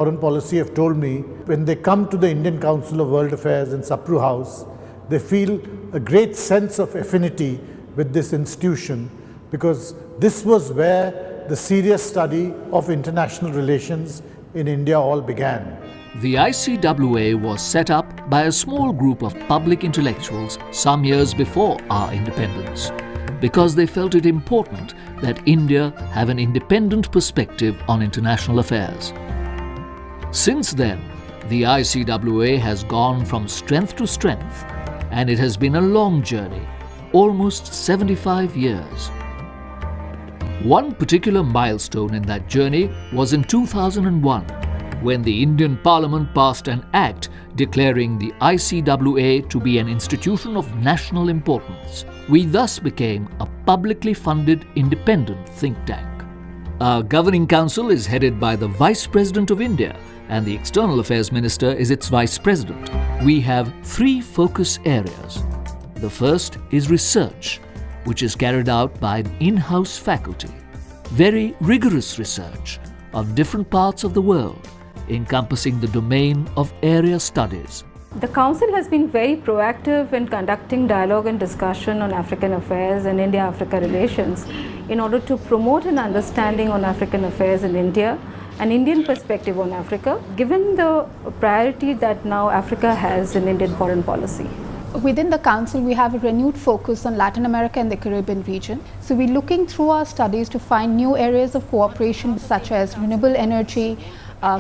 Foreign policy have told me when they come to the Indian Council of World Affairs in Sapru House, they feel a great sense of affinity with this institution because this was where the serious study of international relations in India all began. The ICWA was set up by a small group of public intellectuals some years before our independence because they felt it important that India have an independent perspective on international affairs. Since then, the ICWA has gone from strength to strength, and it has been a long journey, almost 75 years. One particular milestone in that journey was in 2001, when the Indian Parliament passed an act declaring the ICWA to be an institution of national importance. We thus became a publicly funded independent think tank. Our governing council is headed by the Vice President of India, and the External Affairs Minister is its Vice President. We have 3 focus areas. The first is research, which is carried out by an in-house faculty. Very rigorous research of different parts of the world, encompassing the domain of area studies. The Council has been very proactive in conducting dialogue and discussion on African affairs and India-Africa relations in order to promote an understanding on African affairs in India, an Indian perspective on Africa, given the priority that now Africa has in Indian foreign policy. Within the Council, we have a renewed focus on Latin America and the Caribbean region. So we're looking through our studies to find new areas of cooperation such as renewable energy,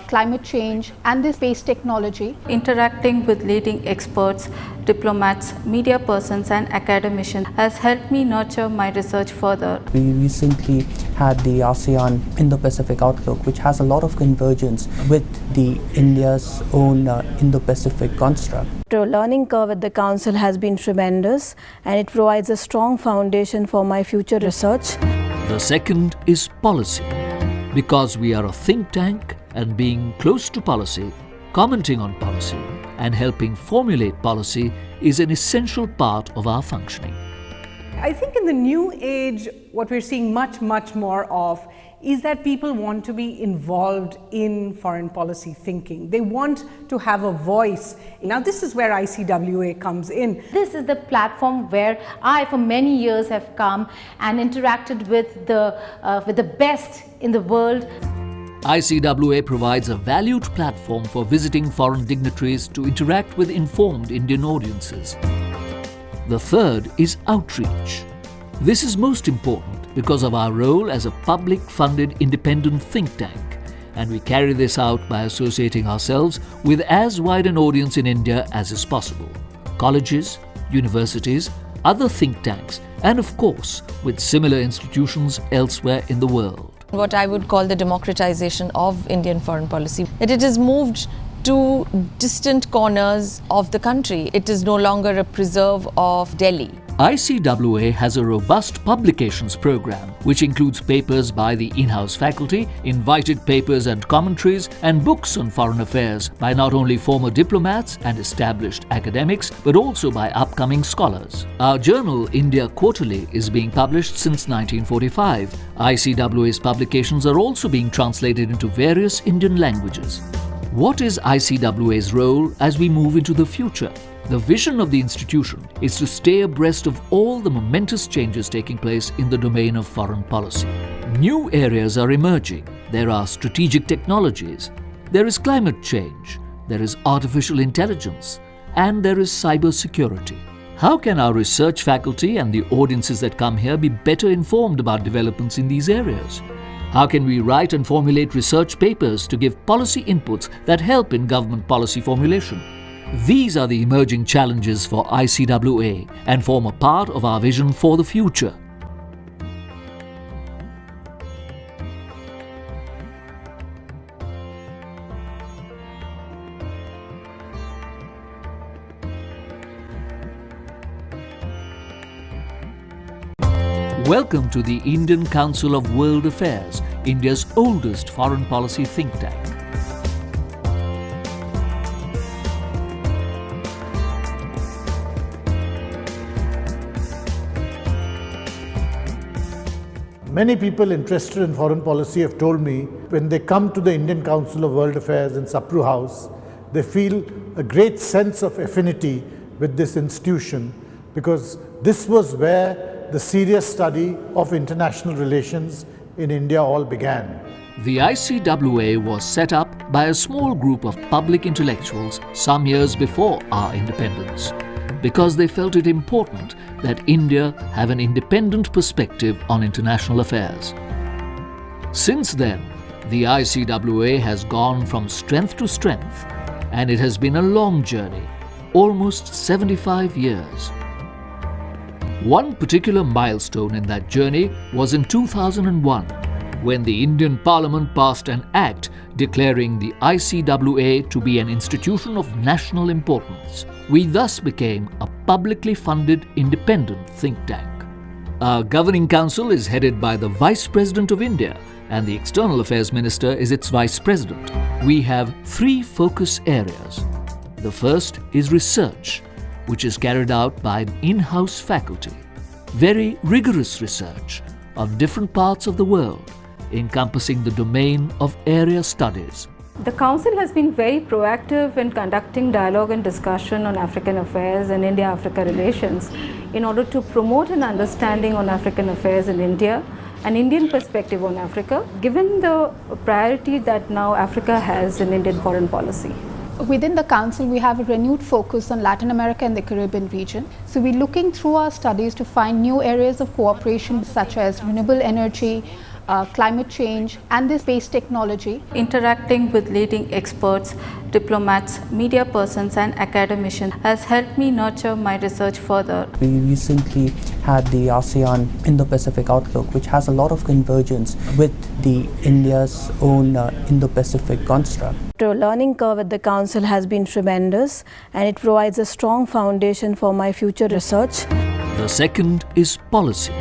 climate change and the space technology. Interacting with leading experts, diplomats, media persons and academicians has helped me nurture my research further. We recently had the ASEAN Indo-Pacific Outlook, which has a lot of convergence with the India's own Indo-Pacific construct. The learning curve at the Council has been tremendous and it provides a strong foundation for my future research. The second is policy. Because we are a think tank and being close to policy, commenting on policy and helping formulate policy is an essential part of our functioning. I think in the new age, what we're seeing much more of is that people want to be involved in foreign policy thinking. They want to have a voice. Now this is where ICWA comes in. This is the platform where I for many years have come and interacted with the best in the world. ICWA provides a valued platform for visiting foreign dignitaries to interact with informed Indian audiences. The third is outreach. This is most important because of our role as a public-funded independent think tank, and we carry this out by associating ourselves with as wide an audience in India as is possible. Colleges, universities, other think tanks, and of course with similar institutions elsewhere in the world. What I would call the democratization of Indian foreign policy. It has moved to distant corners of the country. It is no longer a preserve of Delhi. ICWA has a robust publications program which includes papers by the in-house faculty, invited papers and commentaries, and books on foreign affairs by not only former diplomats and established academics but also by upcoming scholars. Our journal India Quarterly is being published since 1945. ICWA's publications are also being translated into various Indian languages. What is ICWA's role as we move into the future? The vision of the institution is to stay abreast of all the momentous changes taking place in the domain of foreign policy. New areas are emerging. There are strategic technologies, there is climate change, there is artificial intelligence, and there is cyber security. How can our research faculty and the audiences that come here be better informed about developments in these areas? How can we write and formulate research papers to give policy inputs that help in government policy formulation? These are the emerging challenges for ICWA and form a part of our vision for the future. Welcome to the Indian Council of World Affairs, India's oldest foreign policy think tank. Many people interested in foreign policy have told me when they come to the Indian Council of World Affairs in Sapru House, they feel a great sense of affinity with this institution because this was where the serious study of international relations in India all began. The ICWA was set up by a small group of public intellectuals some years before our independence, because they felt it important that India have an independent perspective on international affairs. Since then, the ICWA has gone from strength to strength, and it has been a long journey, almost 75 years. One particular milestone in that journey was in 2001, when the Indian Parliament passed an act declaring the ICWA to be an institution of national importance. We thus became a publicly funded independent think tank. Our governing council is headed by the Vice President of India, and the External Affairs Minister is its Vice President. We have 3 focus areas. The first is research, which is carried out by an in-house faculty. Very rigorous research on different parts of the world, encompassing the domain of area studies. The Council has been very proactive in conducting dialogue and discussion on African affairs and India-Africa relations in order to promote an understanding on African affairs in India, an Indian perspective on Africa, given the priority that now Africa has in Indian foreign policy. Within the Council, we have a renewed focus on Latin America and the Caribbean region. So we're looking through our studies to find new areas of cooperation such as renewable energy, climate change and the space technology. Interacting with leading experts, diplomats, media persons and academicians has helped me nurture my research further. We recently had the ASEAN Indo-Pacific Outlook, which has a lot of convergence with the India's own Indo-Pacific construct. The learning curve at the Council has been tremendous, and it provides a strong foundation for my future research. The second is policy.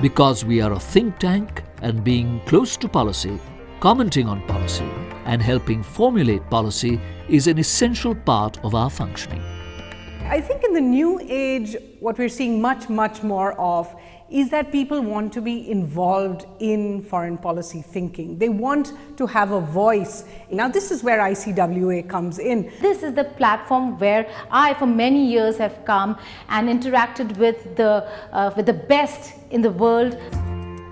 Because we are a think tank, and being close to policy, commenting on policy, and helping formulate policy is an essential part of our functioning. I think in the new age, what we're seeing much more of is that people want to be involved in foreign policy thinking. They want to have a voice. Now, this is where ICWA comes in. This is the platform where I, for many years, have come and interacted with the best in the world.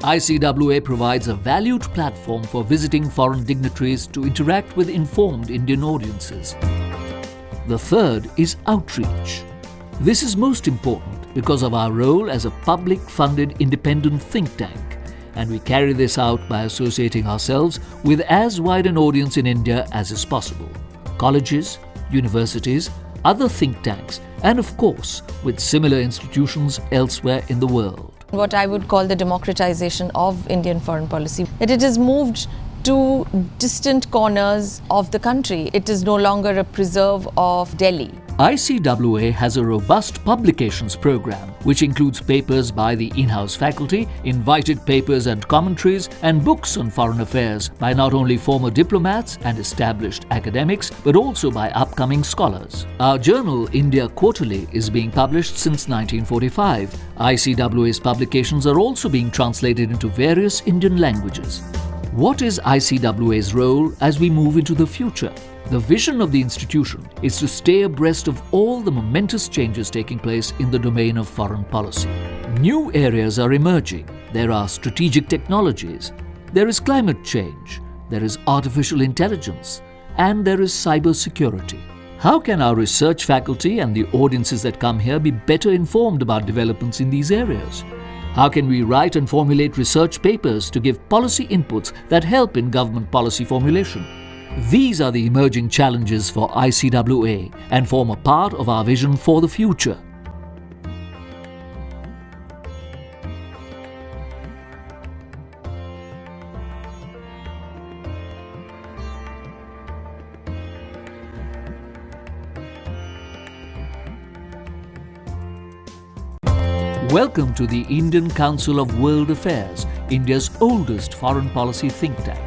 ICWA provides a valued platform for visiting foreign dignitaries to interact with informed Indian audiences. The third is outreach. This is most important because of our role as a public-funded independent think tank, and we carry this out by associating ourselves with as wide an audience in India as is possible. Colleges, universities, other think tanks, and of course with similar institutions elsewhere in the world. What I would call the democratization of Indian foreign policy. It has moved to distant corners of the country. It is no longer a preserve of Delhi. ICWA has a robust publications program which includes papers by the in-house faculty, invited papers and commentaries, and books on foreign affairs by not only former diplomats and established academics but also by upcoming scholars. Our journal, India Quarterly, is being published since 1945. ICWA's publications are also being translated into various Indian languages. What is ICWA's role as we move into the future? The vision of the institution is to stay abreast of all the momentous changes taking place in the domain of foreign policy. New areas are emerging. There are strategic technologies, there is climate change, there is artificial intelligence, and there is cybersecurity. How can our research faculty and the audiences that come here be better informed about developments in these areas? How can we write and formulate research papers to give policy inputs that help in government policy formulation? These are the emerging challenges for ICWA and form a part of our vision for the future. Welcome to the Indian Council of World Affairs, India's oldest foreign policy think tank.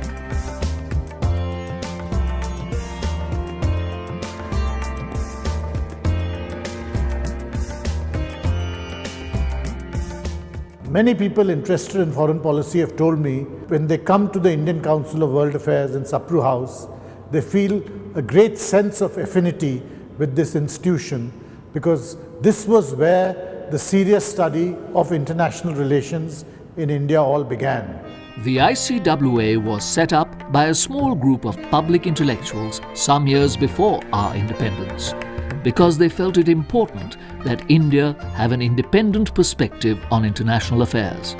Many people interested in foreign policy have told me when they come to the Indian Council of World Affairs in Sapru House, they feel a great sense of affinity with this institution because this was where the serious study of international relations in India all began. The ICWA was set up by a small group of public intellectuals some years before our independence because they felt it important that India have an independent perspective on international affairs.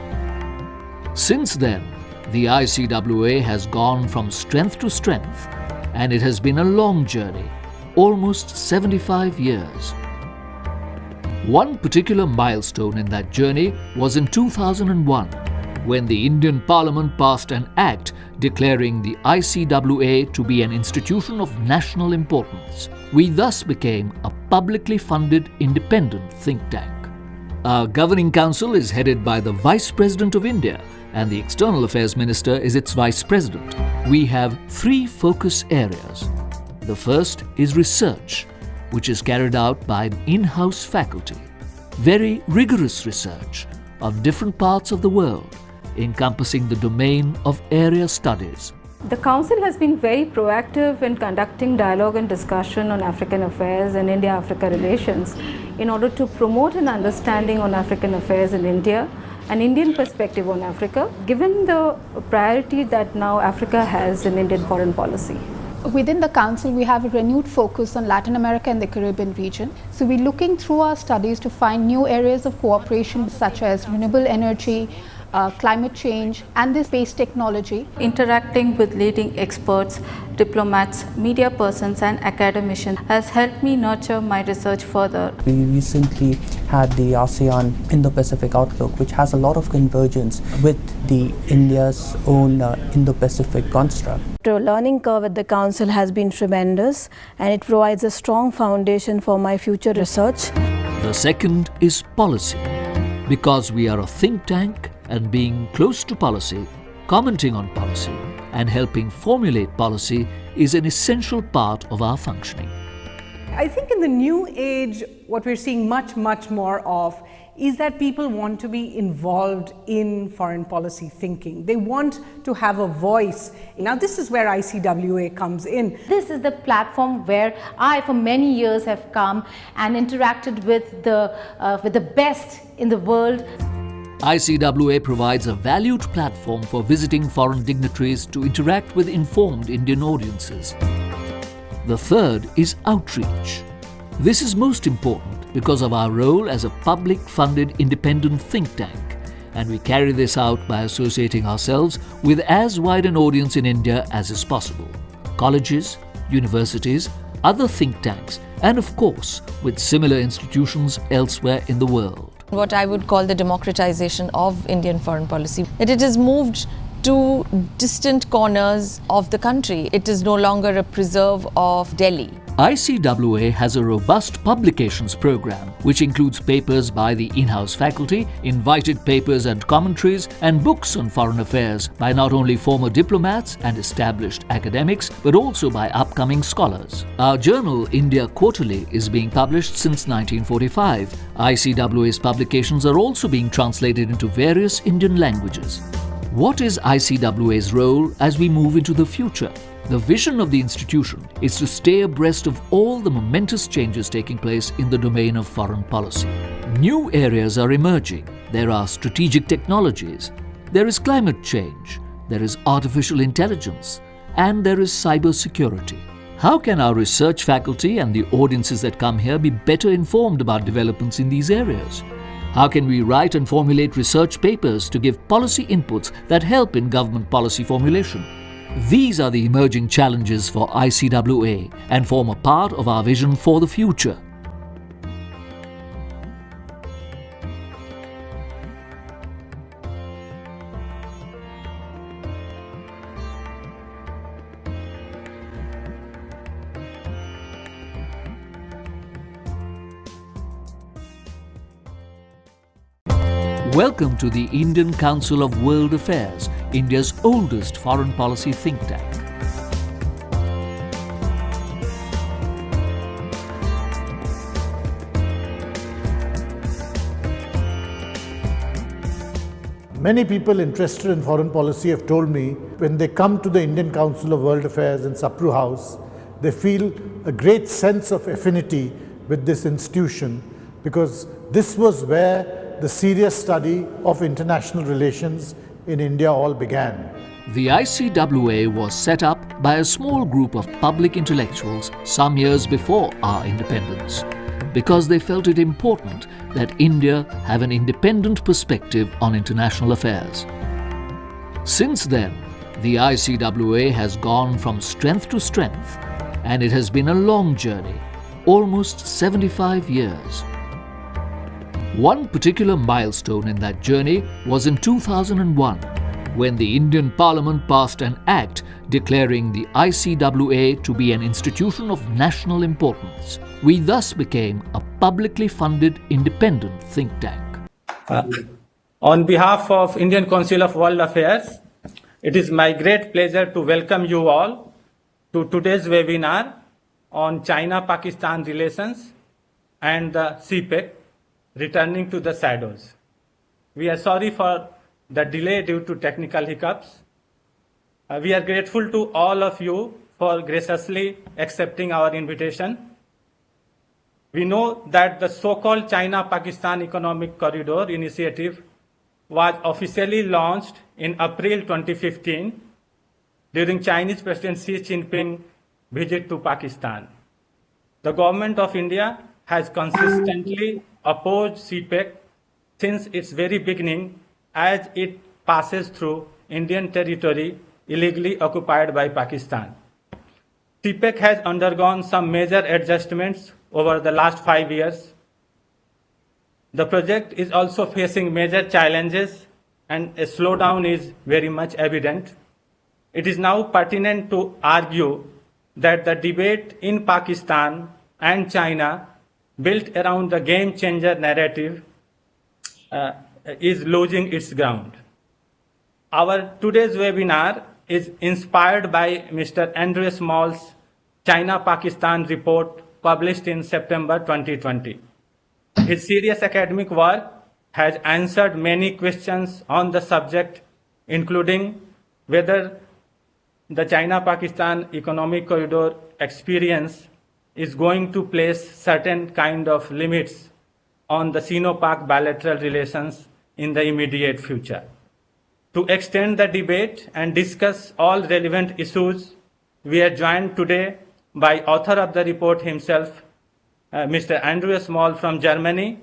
Since then, the ICWA has gone from strength to strength, and it has been a long journey, almost 75 years. One particular milestone in that journey was in 2001, when the Indian Parliament passed an act declaring the ICWA to be an institution of national importance. We thus became a publicly funded independent think tank. Our governing council is headed by the Vice President of India, and the External Affairs Minister is its Vice President. We have 3 focus areas. The first is research, which is carried out by an in-house faculty. Very rigorous research of different parts of the world, encompassing the domain of area studies. The Council has been very proactive in conducting dialogue and discussion on African affairs and India-Africa relations in order to promote an understanding on African affairs in India, an Indian perspective on Africa, given the priority that now Africa has in Indian foreign policy. Within the Council, we have a renewed focus on Latin America and the Caribbean region. So we're looking through our studies to find new areas of cooperation such as renewable energy, climate change and the space technology. Interacting with leading experts, diplomats, media persons and academicians has helped me nurture my research further. We recently had the ASEAN Indo-Pacific Outlook, which has a lot of convergence with the India's own Indo-Pacific construct. The learning curve at the Council has been tremendous, and it provides a strong foundation for my future research. The second is policy. Because we are a think tank, and being close to policy, commenting on policy, and helping formulate policy is an essential part of our functioning. I think in the new age, what we're seeing much more of is that people want to be involved in foreign policy thinking. They want to have a voice. Now this is where ICWA comes in. This is the platform where I for many years have come and interacted with the best in the world. ICWA provides a valued platform for visiting foreign dignitaries to interact with informed Indian audiences. The third is outreach. This is most important because of our role as a public-funded independent think tank, and we carry this out by associating ourselves with as wide an audience in India as is possible. Colleges, universities, other think tanks, and of course with similar institutions elsewhere in the world. What I would call the democratization of Indian foreign policy. It has moved to distant corners of the country. It is no longer a preserve of Delhi. ICWA has a robust publications program which includes papers by the in-house faculty, invited papers and commentaries, and books on foreign affairs by not only former diplomats and established academics but also by upcoming scholars. Our journal India Quarterly is being published since 1945. ICWA's publications are also being translated into various Indian languages. What is ICWA's role as we move into the future? The vision of the institution is to stay abreast of all the momentous changes taking place in the domain of foreign policy. New areas are emerging. There are strategic technologies, there is climate change, there is artificial intelligence, and there is cyber security. How can our research faculty and the audiences that come here be better informed about developments in these areas? How can we write and formulate research papers to give policy inputs that help in government policy formulation? These are the emerging challenges for ICWA and form a part of our vision for the future. Welcome to the Indian Council of World Affairs, India's oldest foreign policy think tank. Many people interested in foreign policy have told me when they come to the Indian Council of World Affairs in Sapru House, they feel a great sense of affinity with this institution because this was where the serious study of international relations in India all began. The ICWA was set up by a small group of public intellectuals some years before our independence because they felt it important that India have an independent perspective on international affairs. Since then, the ICWA has gone from strength to strength, and it has been a long journey, almost 75 years. One particular milestone in that journey was in 2001, when the Indian Parliament passed an act declaring the ICWA to be an institution of national importance. We thus became a publicly funded independent think tank. On behalf of Indian Council of World Affairs, it is my great pleasure to welcome you all to today's webinar on China-Pakistan relations and the CPEC, returning to the shadows. We are sorry for the delay due to technical hiccups. We are grateful to all of you for graciously accepting our invitation. We know that the so-called China-Pakistan Economic Corridor initiative was officially launched in April 2015 during Chinese President Xi Jinping visit to Pakistan. The government of India has consistently opposed CPEC since its very beginning as it passes through Indian territory illegally occupied by Pakistan. CPEC has undergone some major adjustments over the last 5 years. The project is also facing major challenges and a slowdown is very much evident. It is now pertinent to argue that the debate in Pakistan and China built around the game changer narrative is losing its ground. Our today's webinar is inspired by Mr. Andrew Small's China-Pakistan report published in September 2020. His serious academic work has answered many questions on the subject, including whether the China-Pakistan Economic Corridor experience is going to place certain kind of limits on the Sino-Pak bilateral relations in the immediate future. To extend the debate and discuss all relevant issues, we are joined today by author of the report himself, Mr. Andrew Small from Germany,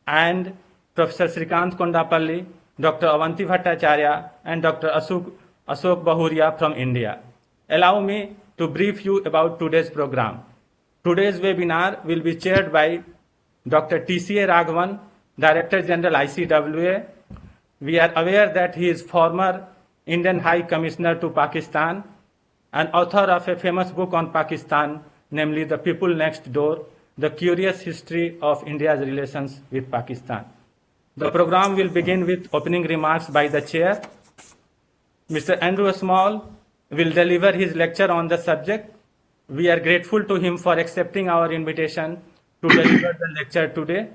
and Professor Srikanth Kondapalli, Dr. Abanti Bhattacharya, and Dr. Ashok Behuria from India. Allow me to brief you about today's program. Today's webinar will be chaired by Dr. T.C.A. Raghavan, Director General ICWA. We are aware that he is former Indian High Commissioner to Pakistan and author of a famous book on Pakistan, namely The People Next Door, The Curious History of India's Relations with Pakistan. The program will begin with opening remarks by the chair. Mr. Andrew Small will deliver his lecture on the subject. We are grateful to him for accepting our invitation to deliver the lecture today.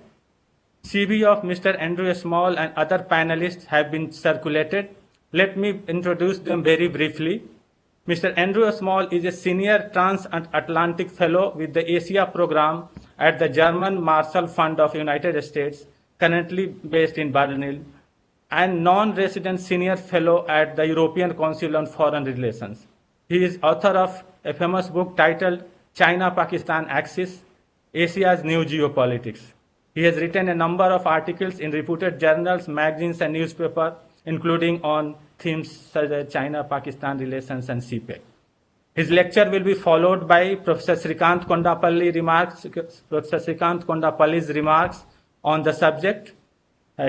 CV of Mr. Andrew Small and other panelists have been circulated. Let me introduce them very briefly. Mr. Andrew Small is a senior Transatlantic fellow with the Asia program at the German Marshall Fund of United States, currently based in Berlin, and non-resident senior fellow at the European Council on Foreign Relations. He is author of a famous book titled China-Pakistan Axis, Asia's New Geopolitics. He has written a number of articles in reputed journals, magazines, and newspapers, including on themes such as China-Pakistan relations and CPEC. His lecture will be followed by Professor Srikanth Kondapalli's remarks on the subject.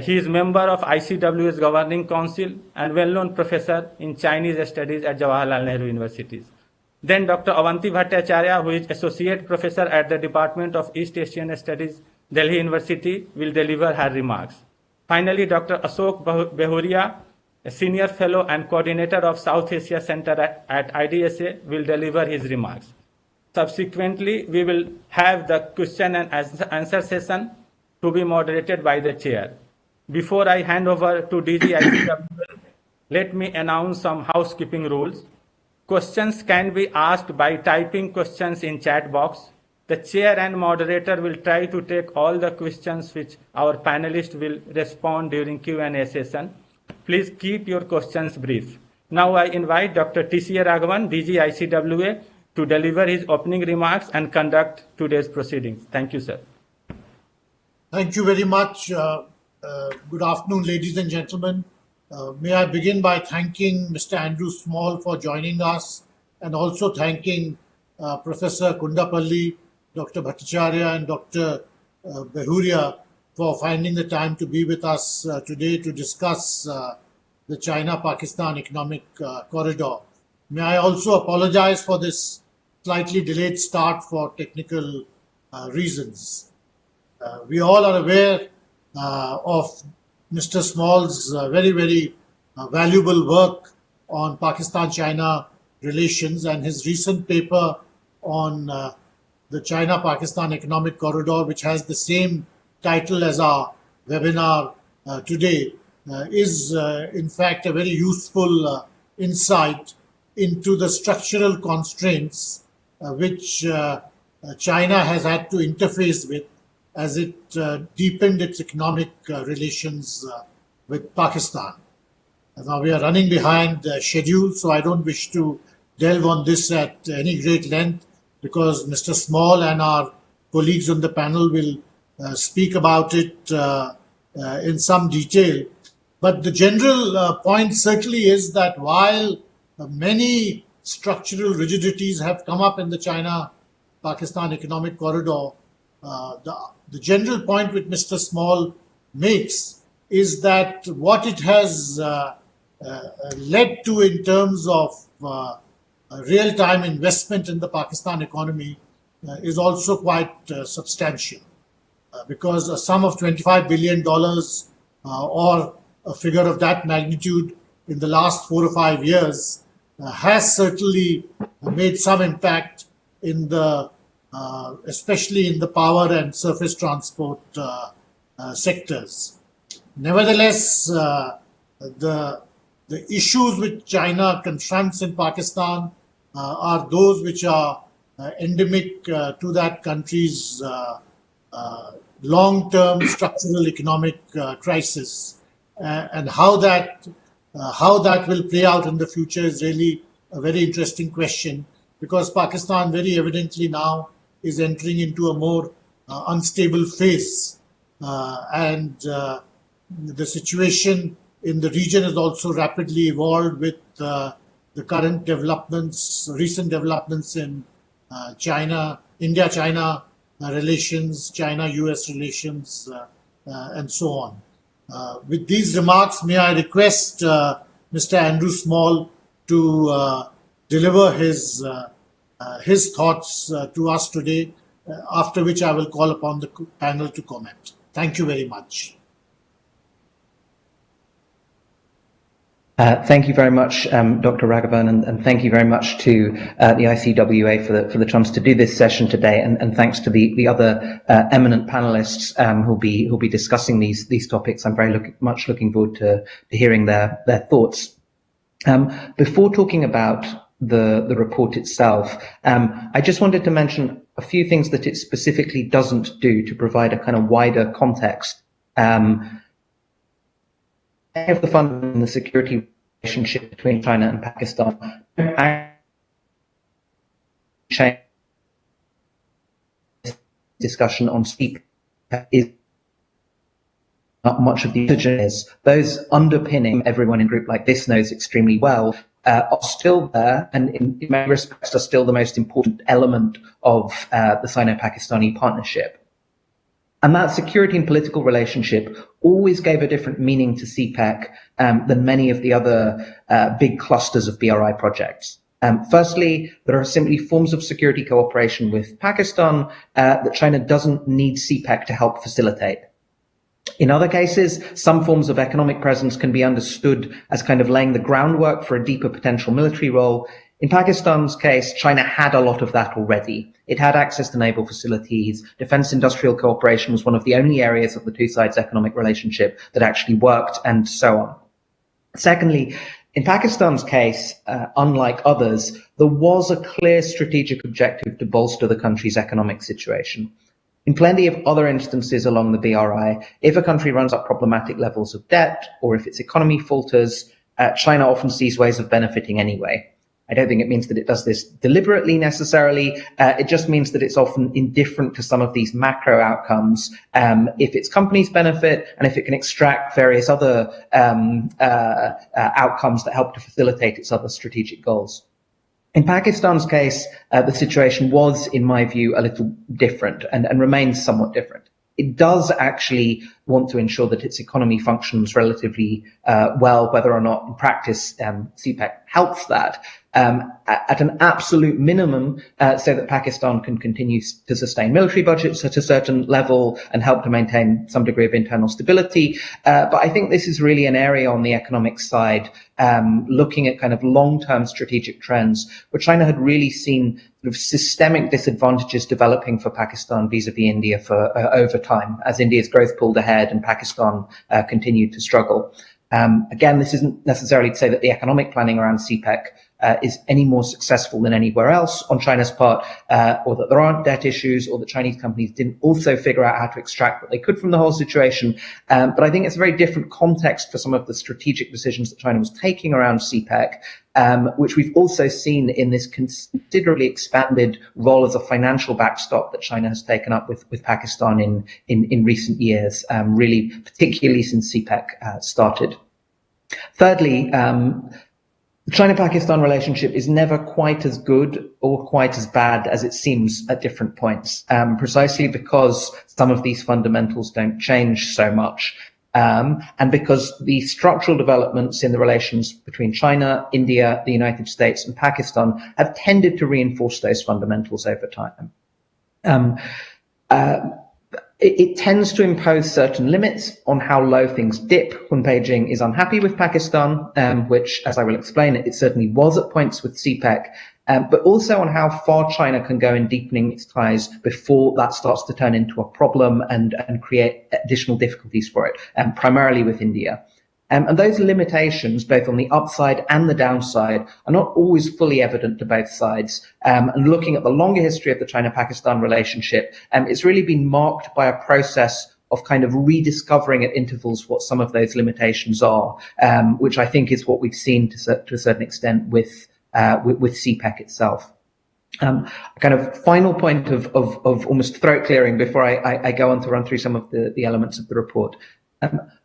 He is member of ICWA's Governing Council and well-known professor in Chinese Studies at Jawaharlal Nehru University. Then Dr. Abanti Bhattacharya, who is Associate Professor at the Department of East Asian Studies, Delhi University, will deliver her remarks. Finally, Dr. Ashok Behuria, a Senior Fellow and Coordinator of South Asia Center at IDSA, will deliver his remarks. Subsequently, we will have the question and answer session to be moderated by the chair. Before I hand over to DG ICWA, let me announce some housekeeping rules. Questions can be asked by typing questions in chat box. The chair and moderator will try to take all the questions which our panelists will respond during Q&A session. Please keep your questions brief. Now I invite Dr. T.C.A. Raghavan, DG ICWA, to deliver his opening remarks and conduct today's proceedings. Thank you, sir. Thank you very much. Good afternoon, ladies and gentlemen. May I begin by thanking Mr. Andrew Small for joining us, and also thanking Professor Kondapalli, Dr. Bhattacharya and Dr. Behuria for finding the time to be with us today to discuss the China-Pakistan economic corridor. May I also apologize for this slightly delayed start for technical reasons. We all are aware of Mr. Small's very valuable work on Pakistan-China relations, and his recent paper on the China-Pakistan economic corridor, which has the same title as our webinar today, is in fact a very useful insight into the structural constraints which China has had to interface with as it deepened its economic relations with Pakistan. Now we are running behind schedule, so I don't wish to delve on this at any great length, because Mr. Small and our colleagues on the panel will speak about it in some detail. But the general point certainly is that while many structural rigidities have come up in the China-Pakistan economic corridor, the general point which Mr. Small makes is that what it has led to in terms of real-time investment in the Pakistan economy is also quite substantial, because a sum of $25 billion or a figure of that magnitude in the last 4 or 5 years has certainly made some impact in the especially in the power and surface transport sectors. Nevertheless, the issues which China confronts in Pakistan are those which are endemic to that country's long-term structural economic crisis, and how that will play out in the future is really a very interesting question, because Pakistan very evidently now is entering into a more unstable phase, and the situation in the region has also rapidly evolved with the current developments, recent developments in India-China relations, China-US relations, and so on. With these remarks, may I request Mr. Andrew Small to deliver his thoughts to us today, after which I will call upon the panel to comment. Thank you very much. Thank you very much, Dr. Raghavan, and thank you very much to the ICWA for the chance to do this session today, and thanks to the other eminent panelists who'll be discussing these topics. I'm very much looking forward to hearing their thoughts. Before talking about the report itself, I just wanted to mention a few things that it specifically doesn't do to provide a kind of wider context. Of the fund and the security relationship between China and Pakistan discussion on CPEC is not much of the is. Those underpinning, everyone in a group like this knows extremely well, are still there, and in many respects are still the most important element of the Sino-Pakistani partnership. And that security and political relationship always gave a different meaning to CPEC than many of the other big clusters of BRI projects. Firstly, there are simply forms of security cooperation with Pakistan that China doesn't need CPEC to help facilitate. In other cases, some forms of economic presence can be understood as kind of laying the groundwork for a deeper potential military role. In Pakistan's case, China had a lot of that already. It had access to naval facilities. Defense industrial cooperation was one of the only areas of the two sides' economic relationship that actually worked, and so on. Secondly, in Pakistan's case, unlike others, there was a clear strategic objective to bolster the country's economic situation. In plenty of other instances along the BRI, if a country runs up problematic levels of debt, or if its economy falters, China often sees ways of benefiting anyway. I don't think it means that it does this deliberately necessarily. It just means that it's often indifferent to some of these macro outcomes if its companies benefit and if it can extract various other outcomes that help to facilitate its other strategic goals. In Pakistan's case, the situation was, in my view, a little different and remains somewhat different. It does actually want to ensure that its economy functions relatively well, whether or not in practice CPEC helps that. At an absolute minimum, so that Pakistan can continue to sustain military budgets at a certain level and help to maintain some degree of internal stability. But I think this is really an area on the economic side, looking at kind of long-term strategic trends, where China had really seen sort of systemic disadvantages developing for Pakistan vis-a-vis India for over time, as India's growth pulled ahead and Pakistan continued to struggle. Again, this isn't necessarily to say that the economic planning around CPEC is any more successful than anywhere else on China's part, or that there aren't debt issues, or that Chinese companies didn't also figure out how to extract what they could from the whole situation. But I think it's a very different context for some of the strategic decisions that China was taking around CPEC, which we've also seen in this considerably expanded role as a financial backstop that China has taken up with Pakistan in recent years, really particularly since CPEC started. Thirdly, the China-Pakistan relationship is never quite as good or quite as bad as it seems at different points, precisely because some of these fundamentals don't change so much, and because the structural developments in the relations between China, India, the United States, and Pakistan have tended to reinforce those fundamentals over time. It tends to impose certain limits on how low things dip when Beijing is unhappy with Pakistan, which, as I will explain, it certainly was at points with CPEC, but also on how far China can go in deepening its ties before that starts to turn into a problem and create additional difficulties for it, primarily with India. And those limitations, both on the upside and the downside, are not always fully evident to both sides. And looking at the longer history of the China-Pakistan relationship, it's really been marked by a process of kind of rediscovering at intervals what some of those limitations are, which I think is what we've seen to a certain extent with CPEC itself. Kind of final point of almost throat clearing before I go on to run through some of the elements of the report.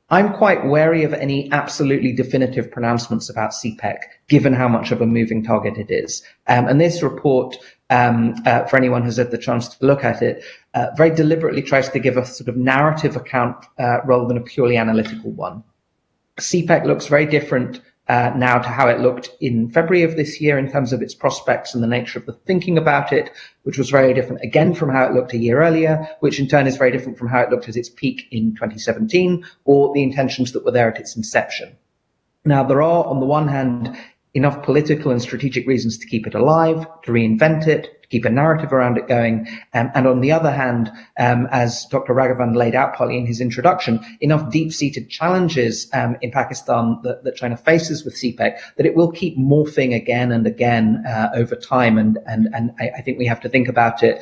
I'm quite wary of any absolutely definitive pronouncements about CPEC, given how much of a moving target it is. And this report, for anyone who's had the chance to look at it, very deliberately tries to give a sort of narrative account rather than a purely analytical one. CPEC looks very different now to how it looked in February of this year in terms of its prospects and the nature of the thinking about it, which was very different again from how it looked a year earlier, which in turn is very different from how it looked at its peak in 2017 or the intentions that were there at its inception. Now, there are, on the one hand, enough political and strategic reasons to keep it alive, to reinvent it, to keep a narrative around it going. And on the other hand, as Dr. Raghavan laid out partly in his introduction, enough deep-seated challenges in Pakistan that China faces with CPEC that it will keep morphing again and again over time. And I think we have to think about it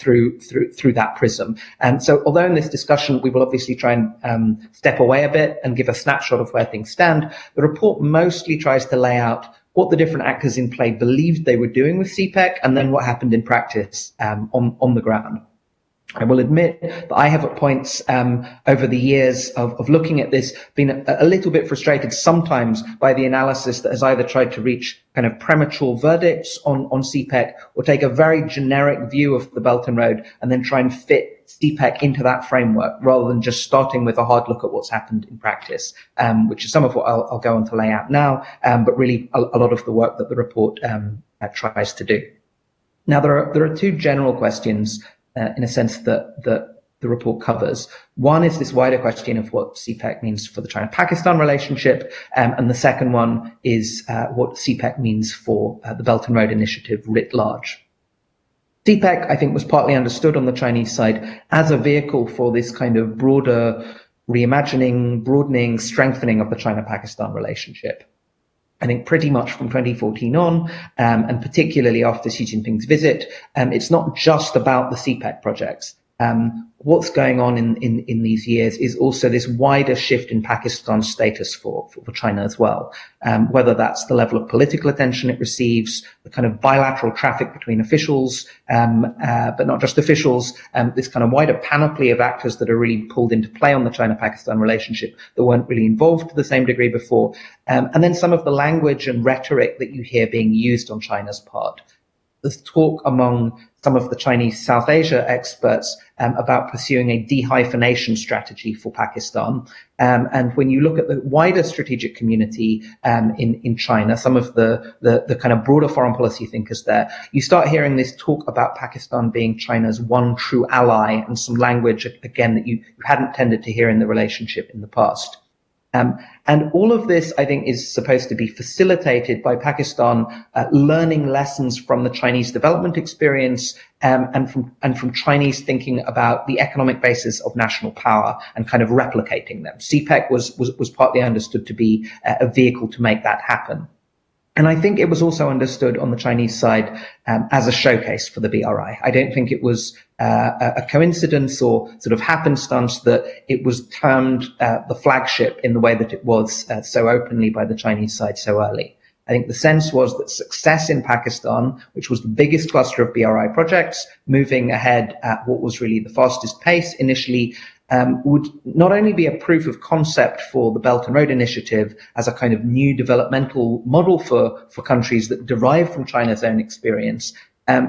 through that prism. And so although in this discussion we will obviously try and step away a bit and give a snapshot of where things stand, the report mostly tries to lay out what the different actors in play believed they were doing with CPEC and then what happened in practice on the ground. I will admit that I have at points over the years of looking at this been a little bit frustrated sometimes by the analysis that has either tried to reach kind of premature verdicts on CPEC or take a very generic view of the Belt and Road and then try and fit CPEC into that framework rather than just starting with a hard look at what's happened in practice, which is some of what I'll go on to lay out now, but really a lot of the work that the report tries to do. Now, there are two general questions in a sense that the report covers. One is this wider question of what CPEC means for the China-Pakistan relationship, and the second one is what CPEC means for the Belt and Road Initiative writ large. CPEC, I think, was partly understood on the Chinese side as a vehicle for this kind of broader reimagining, broadening, strengthening of the China-Pakistan relationship. I think pretty much from 2014 on, and particularly after Xi Jinping's visit, it's not just about the CPEC projects. What's going on in these years is also this wider shift in Pakistan's status for China as well. Whether that's the level of political attention it receives, the kind of bilateral traffic between officials, but not just officials, this kind of wider panoply of actors that are really pulled into play on the China-Pakistan relationship that weren't really involved to the same degree before. And then some of the language and rhetoric that you hear being used on China's part. There's talk among some of the Chinese South Asia experts about pursuing a dehyphenation strategy for Pakistan. And when you look at the wider strategic community in China, some of the kind of broader foreign policy thinkers there, you start hearing this talk about Pakistan being China's one true ally, and some language, again, that you hadn't tended to hear in the relationship in the past. And all of this, I think, is supposed to be facilitated by Pakistan learning lessons from the Chinese development experience and from Chinese thinking about the economic basis of national power and kind of replicating them. CPEC was partly understood to be a vehicle to make that happen. And I think it was also understood on the Chinese side as a showcase for the BRI. I don't think it was a coincidence or sort of happenstance that it was termed the flagship in the way that it was so openly by the Chinese side so early. I think the sense was that success in Pakistan, which was the biggest cluster of BRI projects, moving ahead at what was really the fastest pace initially, would not only be a proof of concept for the Belt and Road Initiative as a kind of new developmental model for countries that derive from China's own experience,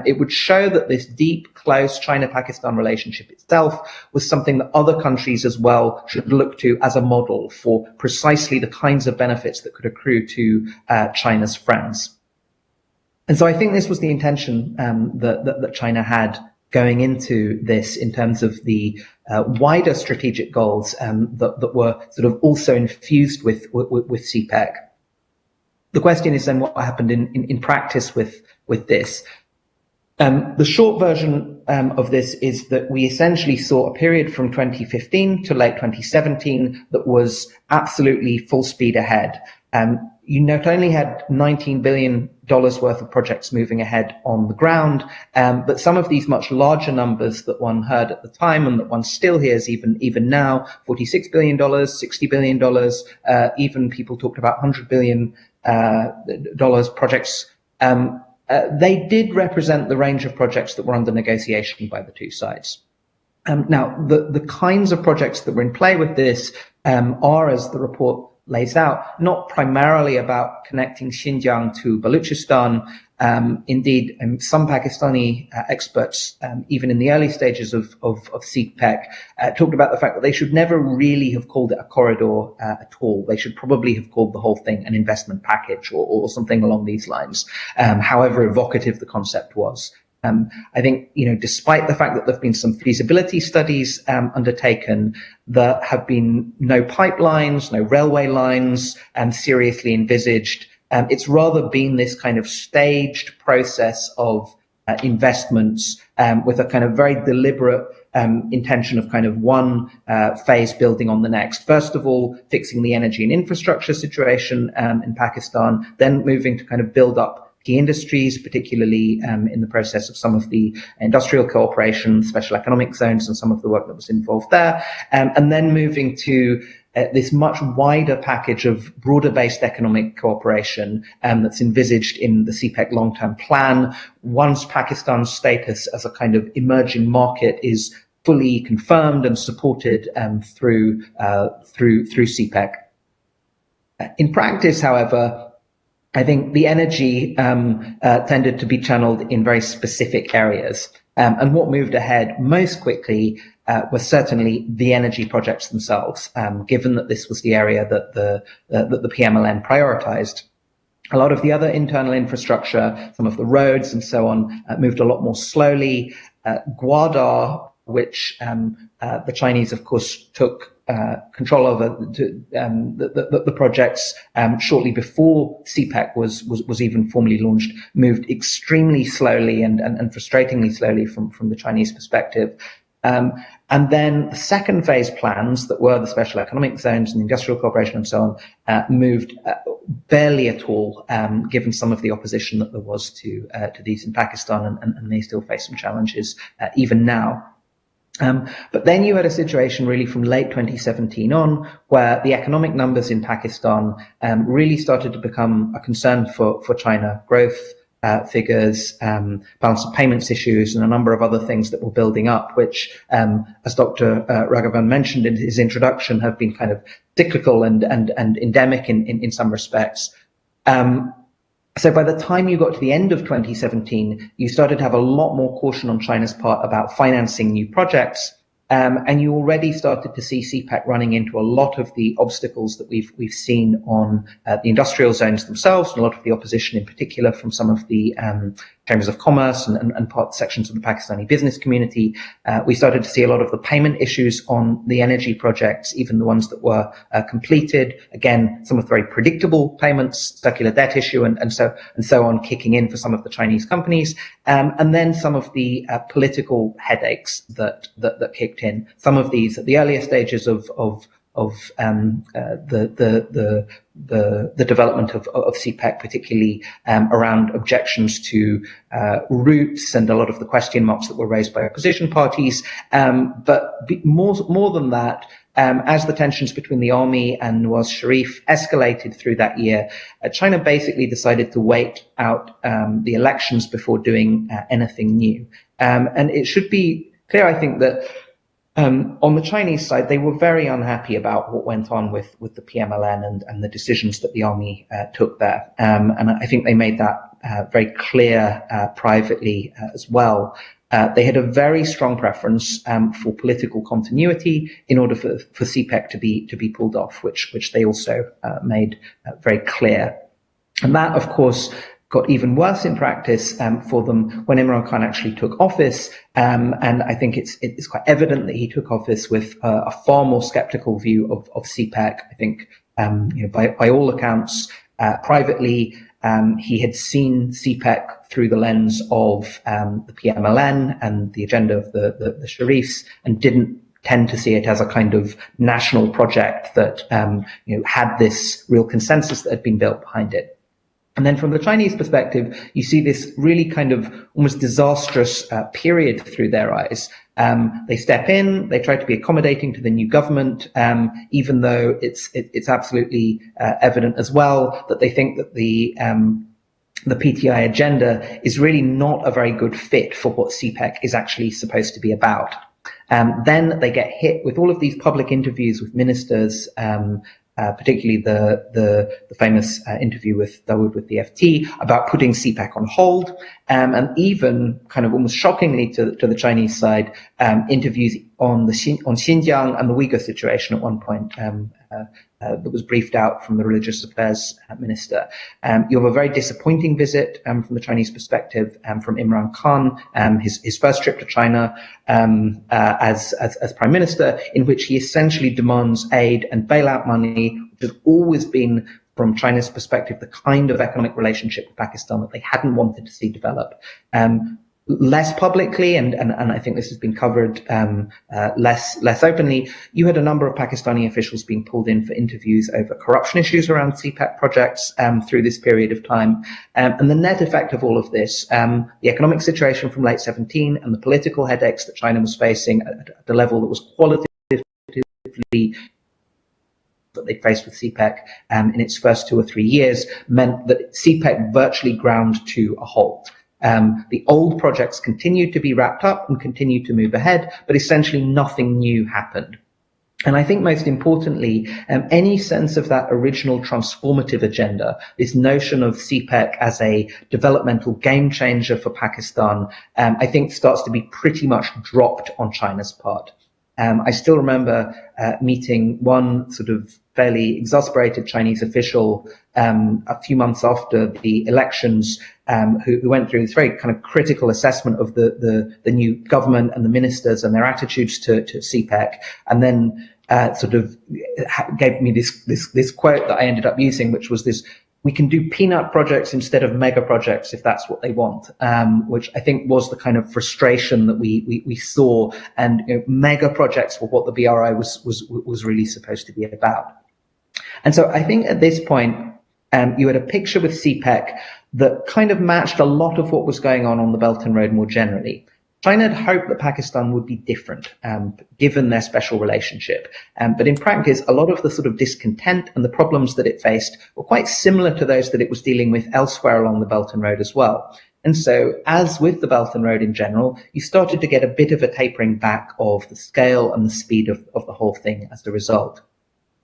it would show that this deep, close China-Pakistan relationship itself was something that other countries as well should look to as a model for precisely the kinds of benefits that could accrue to China's friends. And so I think this was the intention that China had going into this in terms of the wider strategic goals that were sort of also infused with CPEC. The question is then what happened in practice with this. The short version of this is that we essentially saw a period from 2015 to late 2017 that was absolutely full speed ahead. You not only had $19 billion worth of projects moving ahead on the ground, but some of these much larger numbers that one heard at the time and that one still hears even now, $46 billion, $60 billion, even people talked about $100 billion projects. They did represent the range of projects that were under negotiation by the two sides. Now, the kinds of projects that were in play with this are, as the report lays out, not primarily about connecting Xinjiang to Baluchistan. Indeed, some Pakistani experts, even in the early stages of CPEC, talked about the fact that they should never really have called it a corridor at all. They should probably have called the whole thing an investment package or something along these lines, however evocative the concept was. I think, despite the fact that there have been some feasibility studies undertaken, there have been no pipelines, no railway lines seriously envisaged. It's rather been this kind of staged process of investments with a kind of very deliberate intention of kind of one phase building on the next. First of all, fixing the energy and infrastructure situation in Pakistan, then moving to kind of build up key industries, particularly in the process of some of the industrial cooperation, special economic zones, and some of the work that was involved there, and then moving to this much wider package of broader-based economic cooperation that's envisaged in the CPEC long-term plan once Pakistan's status as a kind of emerging market is fully confirmed and supported through CPEC. In practice, however, I think the energy tended to be channeled in very specific areas. And what moved ahead most quickly was certainly the energy projects themselves, given that this was the area that the PMLN prioritized. A lot of the other internal infrastructure, some of the roads and so on, moved a lot more slowly. Gwadar which the Chinese, of course, took control over the projects shortly before CPEC was even formally launched, moved extremely slowly and frustratingly slowly from the Chinese perspective. And then the second phase plans that were the special economic zones and industrial cooperation and so on moved barely at all, given some of the opposition that there was to these in Pakistan, and they still face some challenges even now. But then you had a situation really from late 2017 on, where the economic numbers in Pakistan really started to become a concern for China. Growth figures, balance of payments issues, and a number of other things that were building up, which, as Dr. Raghavan mentioned in his introduction, have been kind of cyclical and endemic in some respects. So by the time you got to the end of 2017, you started to have a lot more caution on China's part about financing new projects. And you already started to see CPEC running into a lot of the obstacles that we've seen on the industrial zones themselves, and a lot of the opposition in particular from some of the chambers of commerce and sections of the Pakistani business community. We started to see a lot of the payment issues on the energy projects, even the ones that were completed. Again, some of the very predictable payments, circular debt issue, and so on, kicking in for some of the Chinese companies, and then some of the political headaches that kicked in. Some of these at the earlier stages of the development of CPEC, particularly around objections to routes and a lot of the question marks that were raised by opposition parties. But more than that, as the tensions between the army and Nawaz Sharif escalated through that year, China basically decided to wait out the elections before doing anything new. And it should be clear, I think, that on the Chinese side, they were very unhappy about what went on with the PMLN and the decisions that the army took there. And I think they made that very clear privately as well. They had a very strong preference for political continuity in order for CPEC to be pulled off, which they also made very clear. And that, of course, got even worse in practice for them when Imran Khan actually took office. And I think it's quite evident that he took office with a far more skeptical view of CPEC. I think, by all accounts, privately, he had seen CPEC through the lens of the PMLN and the agenda of the Sharifs, and didn't tend to see it as a kind of national project that had this real consensus that had been built behind it. And then from the Chinese perspective, you see this really kind of almost disastrous period through their eyes. They step in, they try to be accommodating to the new government, even though it's absolutely evident as well that they think that the PTI agenda is really not a very good fit for what CPEC is actually supposed to be about. Then they get hit with all of these public interviews with ministers, particularly the famous interview with Dawood with the FT about putting CPEC on hold, and even kind of almost shockingly to the Chinese side, interviews on Xinjiang and the Uyghur situation at one point, that was briefed out from the religious affairs minister. You have a very disappointing visit from the Chinese perspective from Imran Khan, his first trip to China as prime minister, in which he essentially demands aid and bailout money, which has always been, from China's perspective, the kind of economic relationship with Pakistan that they hadn't wanted to see develop. Less publicly, and I think this has been covered less openly, you had a number of Pakistani officials being pulled in for interviews over corruption issues around CPEC projects through this period of time. And the net effect of all of this, the economic situation from late 17 and the political headaches that China was facing at the level that was qualitatively that they faced with CPEC in its first 2 or 3 years, meant that CPEC virtually ground to a halt. The old projects continued to be wrapped up and continued to move ahead, but essentially nothing new happened. And I think most importantly, any sense of that original transformative agenda, this notion of CPEC as a developmental game changer for Pakistan, I think starts to be pretty much dropped on China's part. I still remember meeting one sort of fairly exasperated Chinese official a few months after the elections, who went through this very kind of critical assessment of the new government and the ministers and their attitudes to CPEC, and then sort of gave me this quote that I ended up using, which was this: "We can do peanut projects instead of mega projects if that's what they want," which I think was the kind of frustration that we saw. And mega projects were what the BRI was really supposed to be about. And so I think at this point, you had a picture with CPEC that kind of matched a lot of what was going on the Belt and Road more generally. China had hoped that Pakistan would be different, given their special relationship. But in practice, a lot of the sort of discontent and the problems that it faced were quite similar to those that it was dealing with elsewhere along the Belt and Road as well. And so, as with the Belt and Road in general, you started to get a bit of a tapering back of the scale and the speed of the whole thing as a result.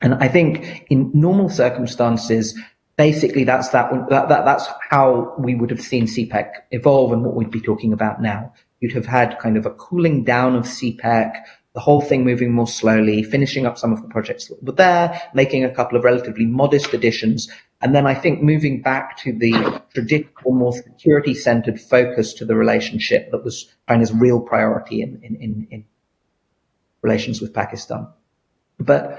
And I think in normal circumstances, basically that's how we would have seen CPEC evolve and what we'd be talking about now. You'd have had kind of a cooling down of CPEC, the whole thing moving more slowly, finishing up some of the projects that were there, making a couple of relatively modest additions, and then I think moving back to the traditional, more security-centered focus to the relationship that was China's real priority in relations with Pakistan. But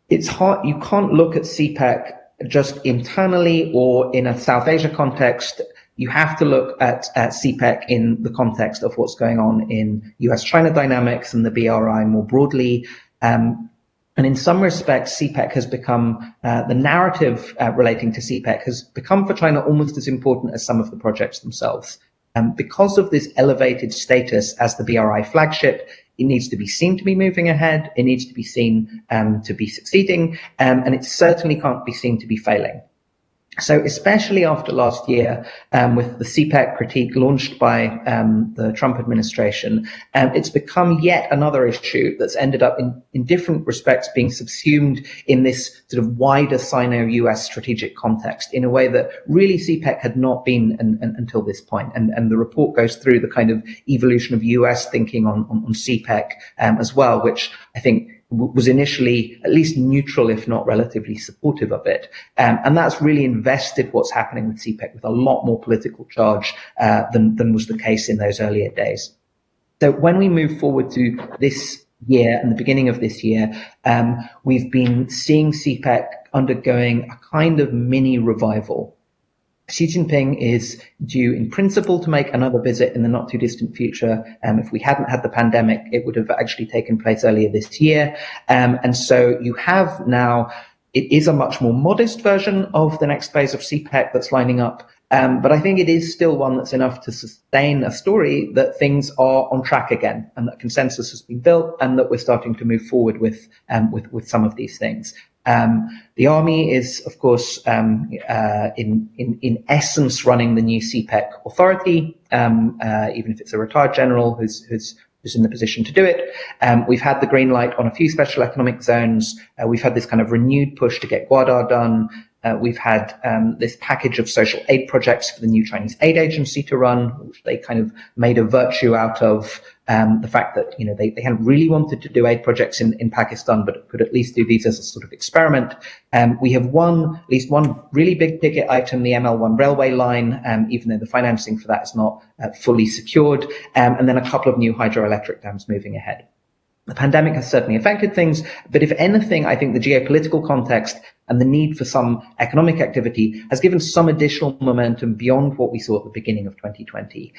it's hard, you can't look at CPEC just internally or in a South Asia context. You have to look at CPEC in the context of what's going on in US-China dynamics and the BRI more broadly. And in some respects, CPEC has become, the narrative relating to CPEC has become for China almost as important as some of the projects themselves. Because of this elevated status as the BRI flagship, it needs to be seen to be moving ahead, it needs to be seen to be succeeding, and it certainly can't be seen to be failing. So especially after last year, with the CPEC critique launched by the Trump administration, it's become yet another issue that's ended up in different respects being subsumed in this sort of wider Sino-US strategic context in a way that really CPEC had not been until this point. And the report goes through the kind of evolution of US thinking on CPEC as well, which I think was initially at least neutral, if not relatively supportive of it. And that's really invested what's happening with CPEC with a lot more political charge than was the case in those earlier days. So when we move forward to this year and the beginning of this year, we've been seeing CPEC undergoing a kind of mini revival. Xi Jinping is due in principle to make another visit in the not too distant future. If we hadn't had the pandemic, it would have actually taken place earlier this year. And so you have now, it is a much more modest version of the next phase of CPEC that's lining up. But I think it is still one that's enough to sustain a story that things are on track again and that consensus has been built and that we're starting to move forward with some of these things. The army is, of course, in essence running the new CPEC authority, even if it's a retired general who's in the position to do it. We've had the green light on a few special economic zones. We've had this kind of renewed push to get Gwadar done. We've had this package of social aid projects for the new Chinese aid agency to run, which they kind of made a virtue out of the fact that, you know, they hadn't really wanted to do aid projects in Pakistan, but could at least do these as a sort of experiment. We have at least one really big ticket item, the ML1 railway line, even though the financing for that is not fully secured, and then a couple of new hydroelectric dams moving ahead. The pandemic has certainly affected things, but if anything, I think the geopolitical context and the need for some economic activity has given some additional momentum beyond what we saw at the beginning of 2020,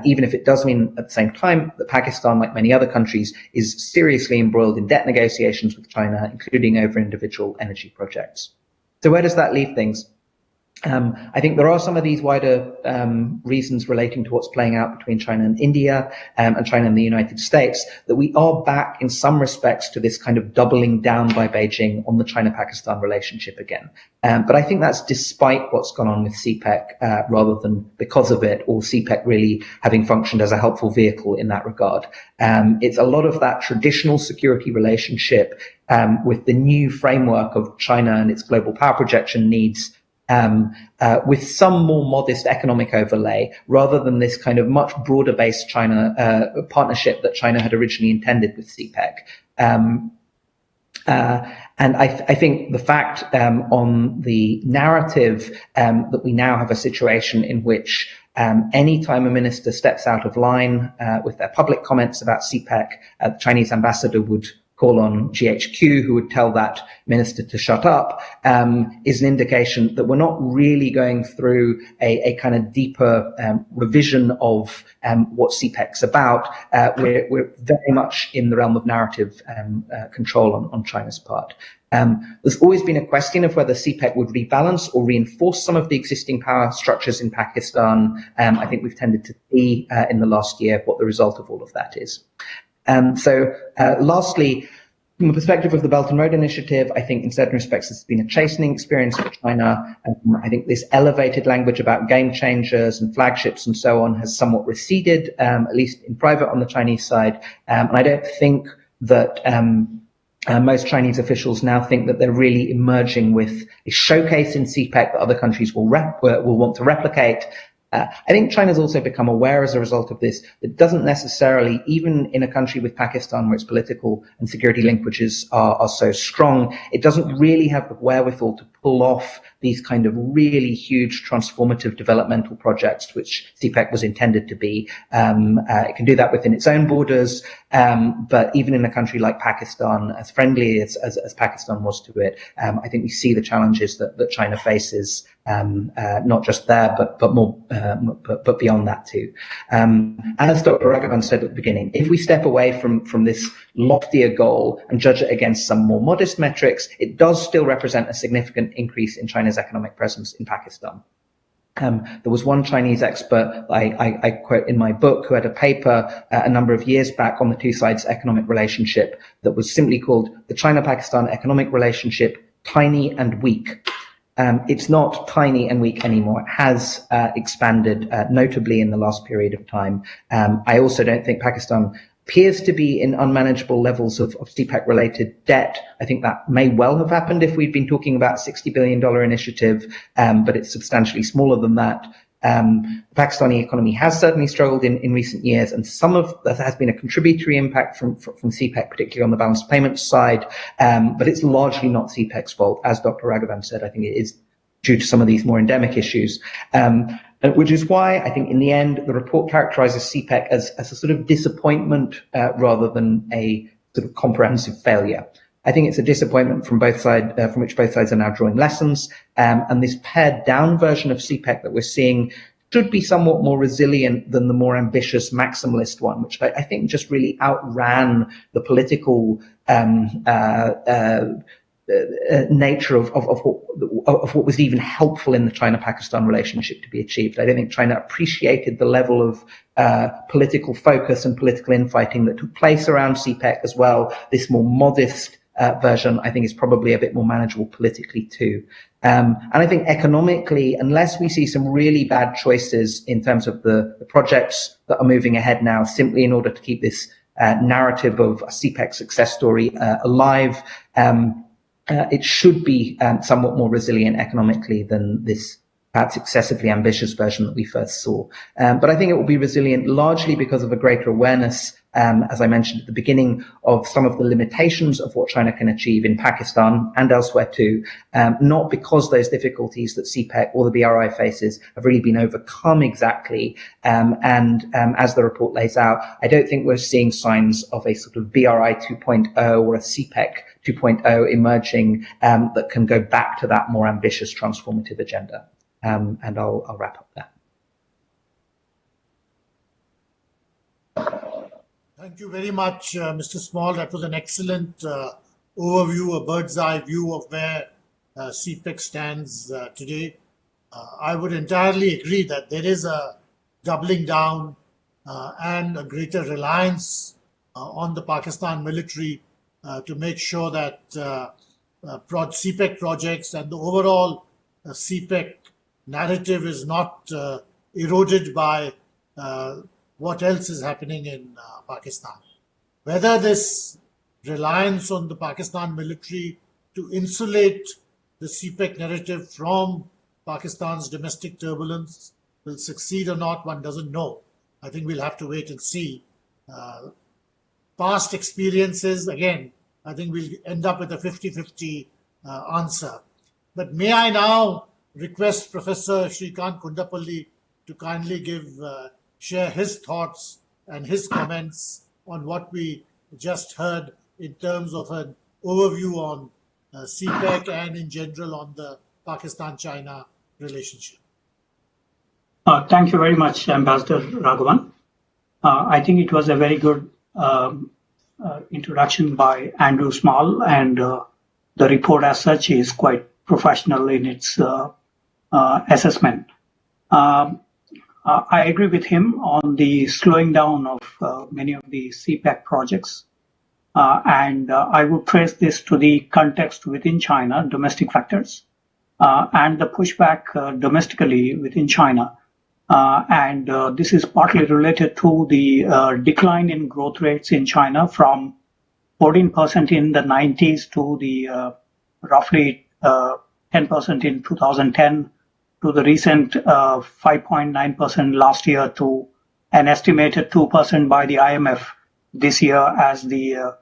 even if it does mean at the same time that Pakistan, like many other countries, is seriously embroiled in debt negotiations with China, including over individual energy projects. So where does that leave things? I think there are some of these wider reasons relating to what's playing out between China and India and China and the United States, that we are back in some respects to this kind of doubling down by Beijing on the China-Pakistan relationship again. But I think that's despite what's gone on with CPEC rather than because of it, or CPEC really having functioned as a helpful vehicle in that regard. It's a lot of that traditional security relationship with the new framework of China and its global power projection needs, with some more modest economic overlay, rather than this kind of much broader based China partnership that China had originally intended with CPEC. And I think the fact on the narrative that we now have a situation in which Anytime a minister steps out of line with their public comments about CPEC, the Chinese ambassador would call on GHQ, who would tell that minister to shut up, is an indication that we're not really going through a kind of deeper revision of what CPEC's about. We're very much in the realm of narrative control on China's part. There's always been a question of whether CPEC would rebalance or reinforce some of the existing power structures in Pakistan. I think we've tended to see in the last year what the result of all of that is. Lastly, from the perspective of the Belt and Road Initiative, I think in certain respects it's been a chastening experience for China. I think this elevated language about game changers and flagships and so on has somewhat receded, at least in private on the Chinese side. And I don't think that most Chinese officials now think that they're really emerging with a showcase in CPEC that other countries will want to replicate. I think China's also become aware as a result of this that doesn't necessarily, even in a country with Pakistan where its political and security linkages are so strong, it doesn't really have the wherewithal to pull off these kind of really huge transformative developmental projects, which CPEC was intended to be. It can do that within its own borders, but even in a country like Pakistan, as friendly as Pakistan was to it, I think we see the challenges that China faces, not just there, but more, but beyond that too. As Dr. Raghavan said at the beginning, if we step away from this loftier goal and judge it against some more modest metrics, it does still represent a significant increase in China's economic presence in Pakistan. There was one Chinese expert I quote in my book who had a paper a number of years back on the two sides' economic relationship that was simply called the China-Pakistan Economic Relationship Tiny and Weak. It's not tiny and weak anymore. It has expanded notably in the last period of time. I also don't think Pakistan appears to be in unmanageable levels of CPEC-related debt. I think that may well have happened if we'd been talking about a $60 billion initiative, but it's substantially smaller than that. The Pakistani economy has certainly struggled in recent years, and some of that has been a contributory impact from CPEC, particularly on the balance payments side, but it's largely not CPEC's fault. As Dr. Raghavan said, I think it is due to some of these more endemic issues. Which is why I think in the end, the report characterizes CPEC as a sort of disappointment rather than a sort of comprehensive failure. I think it's a disappointment from both sides, from which both sides are now drawing lessons. And this pared down version of CPEC that we're seeing should be somewhat more resilient than the more ambitious maximalist one, which I think just really outran the political nature of what was even helpful in the China-Pakistan relationship to be achieved. I don't think China appreciated the level of political focus and political infighting that took place around CPEC as well. This more modest version, I think, is probably a bit more manageable politically too. And I think economically, unless we see some really bad choices in terms of the projects that are moving ahead now, simply in order to keep this narrative of a CPEC success story alive, it should be somewhat more resilient economically than this perhaps excessively ambitious version that we first saw. But I think it will be resilient largely because of a greater awareness, as I mentioned at the beginning, of some of the limitations of what China can achieve in Pakistan and elsewhere too, not because those difficulties that CPEC or the BRI faces have really been overcome exactly. As the report lays out, I don't think we're seeing signs of a sort of BRI 2.0 or a CPEC 2.0 emerging that can go back to that more ambitious transformative agenda. And I'll wrap up there. Thank you very much, Mr. Small. That was an excellent overview, a bird's eye view of where CPEC stands today. I would entirely agree that there is a doubling down and a greater reliance on the Pakistan military to make sure that CPEC projects and the overall CPEC narrative is not eroded by what else is happening in Pakistan. Whether this reliance on the Pakistan military to insulate the CPEC narrative from Pakistan's domestic turbulence will succeed or not, one doesn't know. I think we'll have to wait and see. Past experiences, again, I think we'll end up with a 50-50 answer. But may I now request Professor Srikanth Kondapalli to kindly share his thoughts and his comments on what we just heard in terms of an overview on CPEC and in general on the Pakistan-China relationship. Thank you very much, Ambassador Raghavan. I think it was a very good introduction by Andrew Small, and the report as such is quite professional in its assessment. I agree with him on the slowing down of many of the CPEC projects, and I would trace this to the context within China, domestic factors, and the pushback domestically within China. And this is partly related to the decline in growth rates in China from 14% in the 90s to the roughly 10% in 2010 to the recent 5.9% last year to an estimated 2% by the IMF this year as the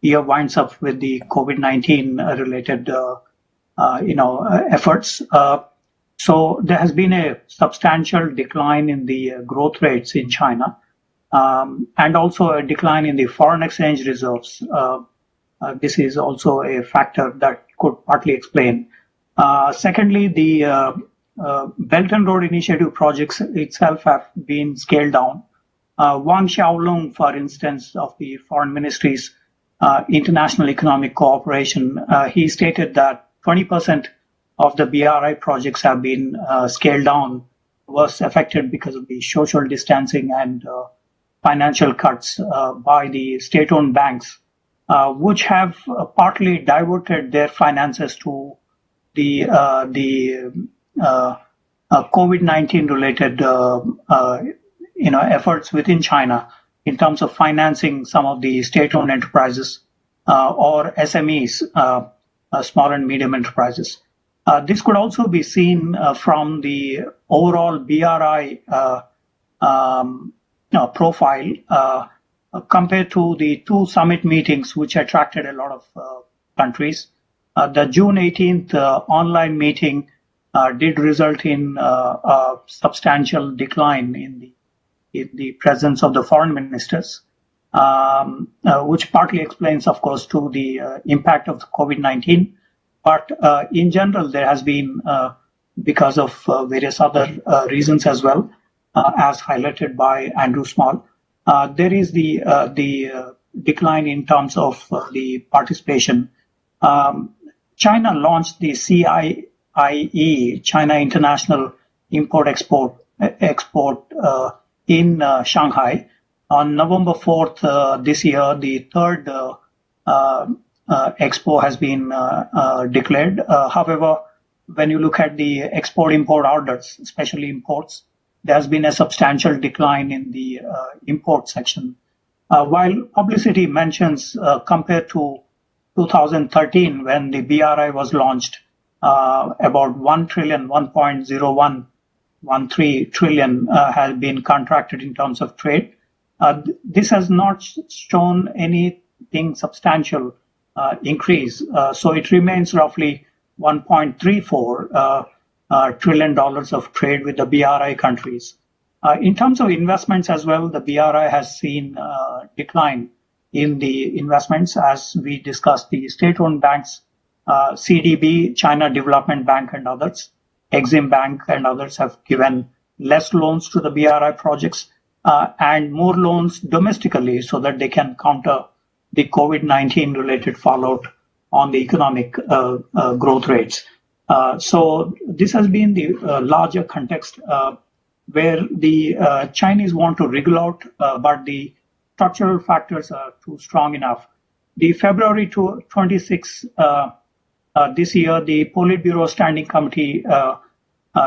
year winds up with the COVID-19 related efforts. So there has been a substantial decline in the growth rates in China, and also a decline in the foreign exchange reserves. This is also a factor that could partly explain. Secondly, the Belt and Road Initiative projects itself have been scaled down. Wang Xiaolong, for instance, of the Foreign Ministry's International Economic Cooperation, he stated that 20% of the BRI projects have been scaled down, was affected because of the social distancing and financial cuts by the state-owned banks, which have partly diverted their finances to the COVID-19 related efforts within China in terms of financing some of the state-owned enterprises or SMEs, small and medium enterprises. This could also be seen from the overall BRI profile compared to the two summit meetings which attracted a lot of countries. The June 18th online meeting did result in a substantial decline in the presence of the foreign ministers, which partly explains, of course, to the impact of COVID-19. But in general, there has been, because of various other reasons as well, as highlighted by Andrew Small, there is the decline in terms of the participation. China launched the CIIE, China International Import-Export in Shanghai on November 4th this year. The third expo has been declared. However, when you look at the export-import orders, especially imports, there has been a substantial decline in the import section. While publicity mentions compared to 2013, when the BRI was launched, about 1 trillion, 1.0113 trillion has been contracted in terms of trade. This has not shown anything substantial increase. So it remains roughly $1.34 trillion of trade with the BRI countries. In terms of investments as well, the BRI has seen decline in the investments. As we discussed, the state-owned banks, CDB, China Development Bank and others, Exim Bank and others have given less loans to the BRI projects and more loans domestically so that they can counter the COVID-19 related fallout on the economic growth rates. So this has been the larger context where the Chinese want to wriggle out, but the structural factors are too strong enough. The February 26 this year, the Politburo Standing Committee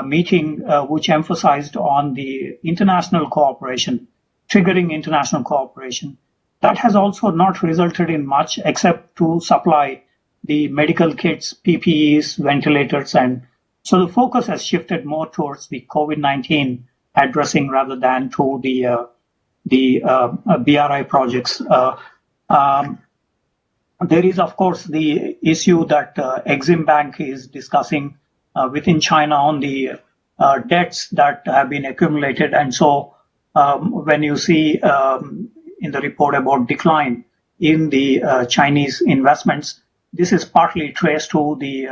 meeting, which emphasized on the international cooperation, triggering international cooperation, that has also not resulted in much except to supply the medical kits, PPEs, ventilators, and so the focus has shifted more towards the COVID-19 addressing rather than to the BRI projects. There is, of course, the issue that Exim Bank is discussing within China on the debts that have been accumulated. And so when you see in the report about decline in the Chinese investments, this is partly traced to the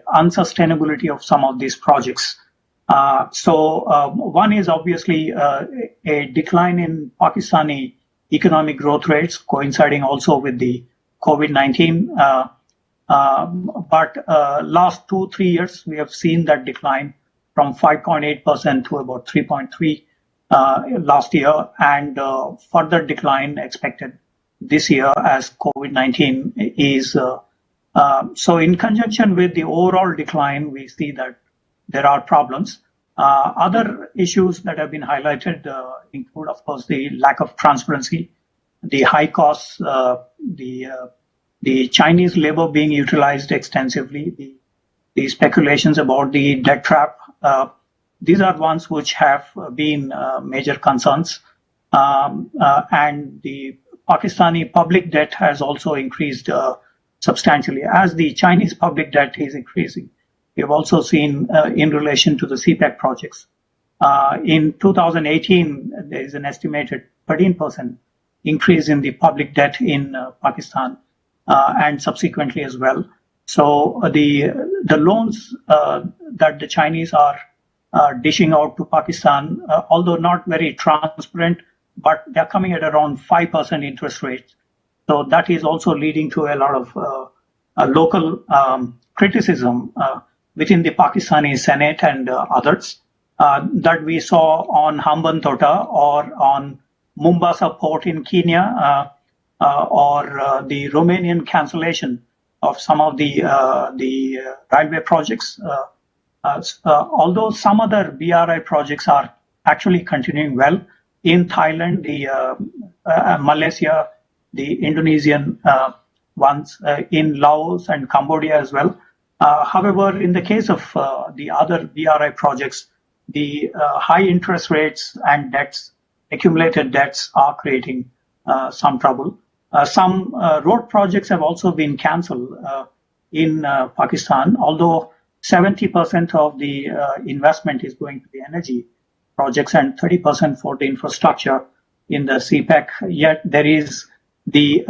unsustainability of some of these projects. One is obviously a decline in Pakistani economic growth rates, coinciding also with the COVID-19. But last 2-3 years, we have seen that decline from 5.8% to about 3.3% last year, and further decline expected this year as COVID-19 is. So in conjunction with the overall decline, we see that there are problems. Other issues that have been highlighted include, of course, the lack of transparency, the high costs, the Chinese labor being utilized extensively, the speculations about the debt trap. These are ones which have been major concerns. And the Pakistani public debt has also increased substantially. As the Chinese public debt is increasing, we have also seen in relation to the CPEC projects. In 2018, there is an estimated 13% increase in the public debt in Pakistan and subsequently as well. So the loans that the Chinese are dishing out to Pakistan, although not very transparent, but they're coming at around 5% interest rates. So that is also leading to a lot of local criticism within the Pakistani Senate and others that we saw on Hambantota or on Mombasa port in Kenya or the Romanian cancellation of some of the railway projects. Although some other BRI projects are actually continuing well in Thailand, Malaysia, the Indonesian ones, in Laos and Cambodia as well. However, in the case of the other BRI projects, the high interest rates and debts, accumulated debts, are creating some trouble. Some road projects have also been cancelled in Pakistan, although 70% of the investment is going to the energy projects and 30% for the infrastructure in the CPEC. Yet there is the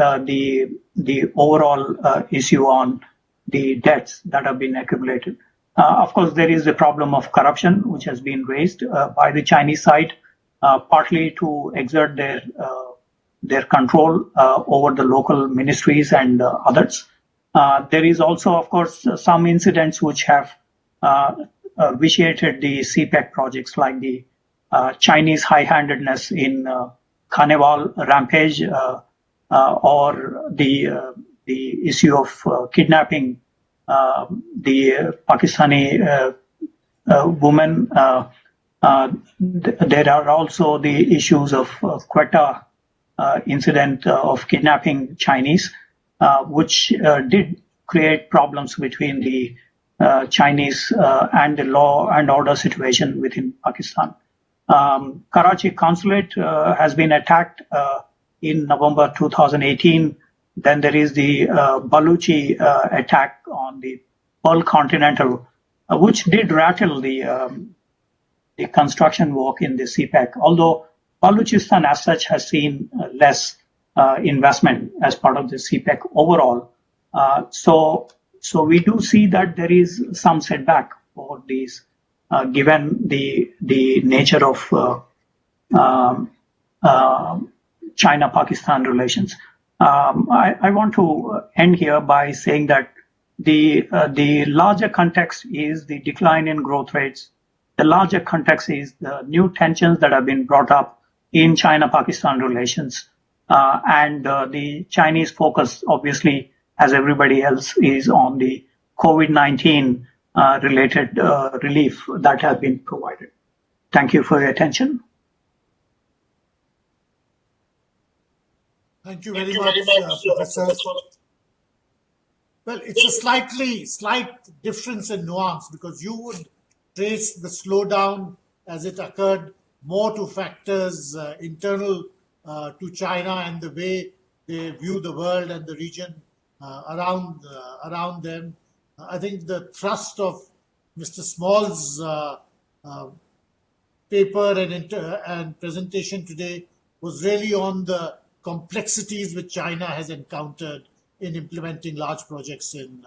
overall issue on the debts that have been accumulated. Of course, there is the problem of corruption, which has been raised by the Chinese side, partly to exert their control over the local ministries and others. There is also, of course, some incidents which have vitiated the CPEC projects, like the Chinese high-handedness in Carnival rampage, or the issue of kidnapping the Pakistani women. There are also the issues of Quetta incident of kidnapping Chinese, which did create problems between the Chinese and the law and order situation within Pakistan. Karachi consulate has been attacked in November 2018. Then there is the Baluchi attack on the Pearl Continental, which did rattle the construction work in the CPEC, although Balochistan as such has seen less investment as part of the CPEC overall. So we do see that there is some setback for these, given the nature of China-Pakistan relations. I want to end here by saying that the larger context is the decline in growth rates. The larger context is the new tensions that have been brought up in China-Pakistan relations. And the Chinese focus, obviously, as everybody else, is on the COVID-19 related relief that have been provided. Thank you for your attention. Thank you very much, Professor. Well, it's a slight difference in nuance, because you would trace the slowdown as it occurred more to factors internal to China and the way they view the world and the region around them. I think the thrust of Mr. Small's paper and presentation today was really on the complexities which China has encountered in implementing large projects in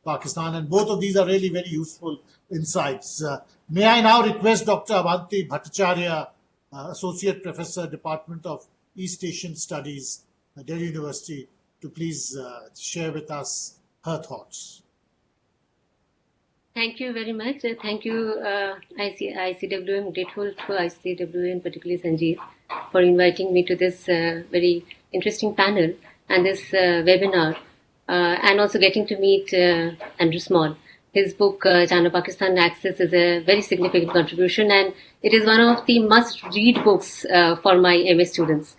Pakistan, and both of these are really very useful insights. May I now request Dr. Abanti Bhattacharya, Associate Professor, Department of East Asian Studies, Delhi University, to please share with us her thoughts. Thank you very much. Thank you, ICWA. I'm grateful to ICWA and particularly Sanjeev for inviting me to this very interesting panel and this webinar, and also getting to meet Andrew Small. His book, ChinaPakistan Axis, is a very significant contribution, and it is one of the must-read books for my MA students.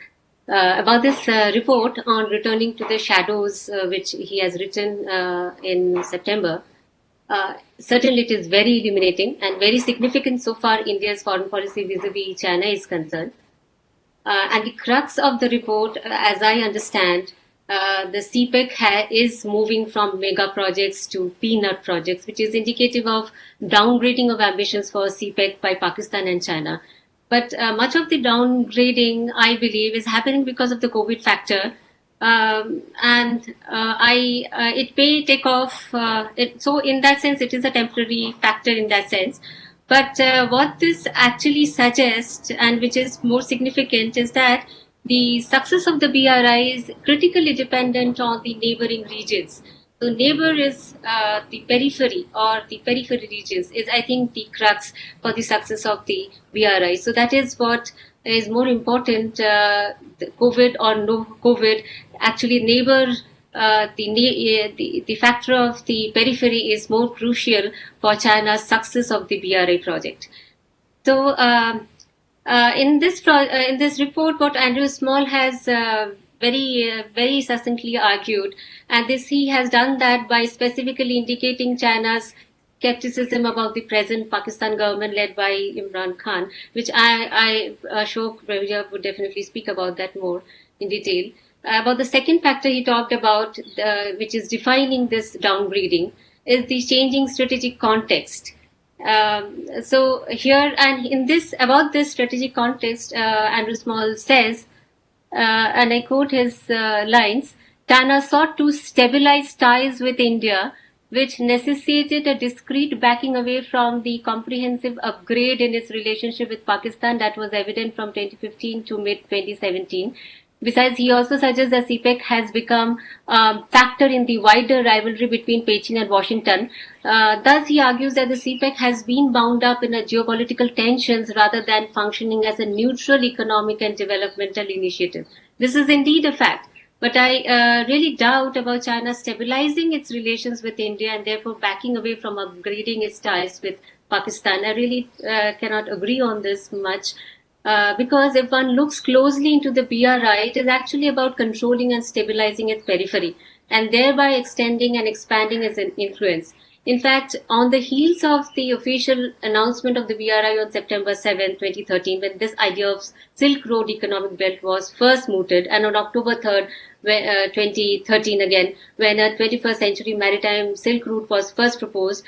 About this report on returning to the shadows, which he has written in September, certainly it is very illuminating and very significant so far India's foreign policy vis-a-vis China is concerned. And the crux of the report, as I understand, the CPEC is moving from mega projects to peanut projects, which is indicative of downgrading of ambitions for CPEC by Pakistan and China. But much of the downgrading, I believe, is happening because of the COVID factor. It may take off. So in that sense, it is a temporary factor in that sense. But what this actually suggests, and which is more significant, is that the success of the BRI is critically dependent on the neighboring regions. So neighbor is the periphery, or the periphery regions is, I think, the crux for the success of the BRI. So that is what is more important, COVID or no COVID. Actually, neighbor, the factor of the periphery is more crucial for China's success of the BRI project. So, in this report, what Andrew Small has very succinctly argued, and this he has done that by specifically indicating China's skepticism about the present Pakistan government led by Imran Khan, which Ashok would definitely speak about that more in detail. About the second factor he talked about, which is defining this downgrading, is the changing strategic context. So here and in this, about this strategic context, Andrew Small says, and I quote his lines, China sought to stabilize ties with India, which necessitated a discrete backing away from the comprehensive upgrade in its relationship with Pakistan that was evident from 2015 to mid-2017. Besides, he also suggests that CPEC has become a factor in the wider rivalry between Beijing and Washington. Thus, he argues that the CPEC has been bound up in a geopolitical tensions rather than functioning as a neutral economic and developmental initiative. This is indeed a fact. But I really doubt about China stabilizing its relations with India and therefore backing away from upgrading its ties with Pakistan. I really cannot agree on this much. Because if one looks closely into the BRI, it is actually about controlling and stabilizing its periphery and thereby extending and expanding its influence. In fact, on the heels of the official announcement of the BRI on September 7, 2013, when this idea of Silk Road economic belt was first mooted, and on October 3rd, 2013 again, when a 21st century maritime Silk Route was first proposed,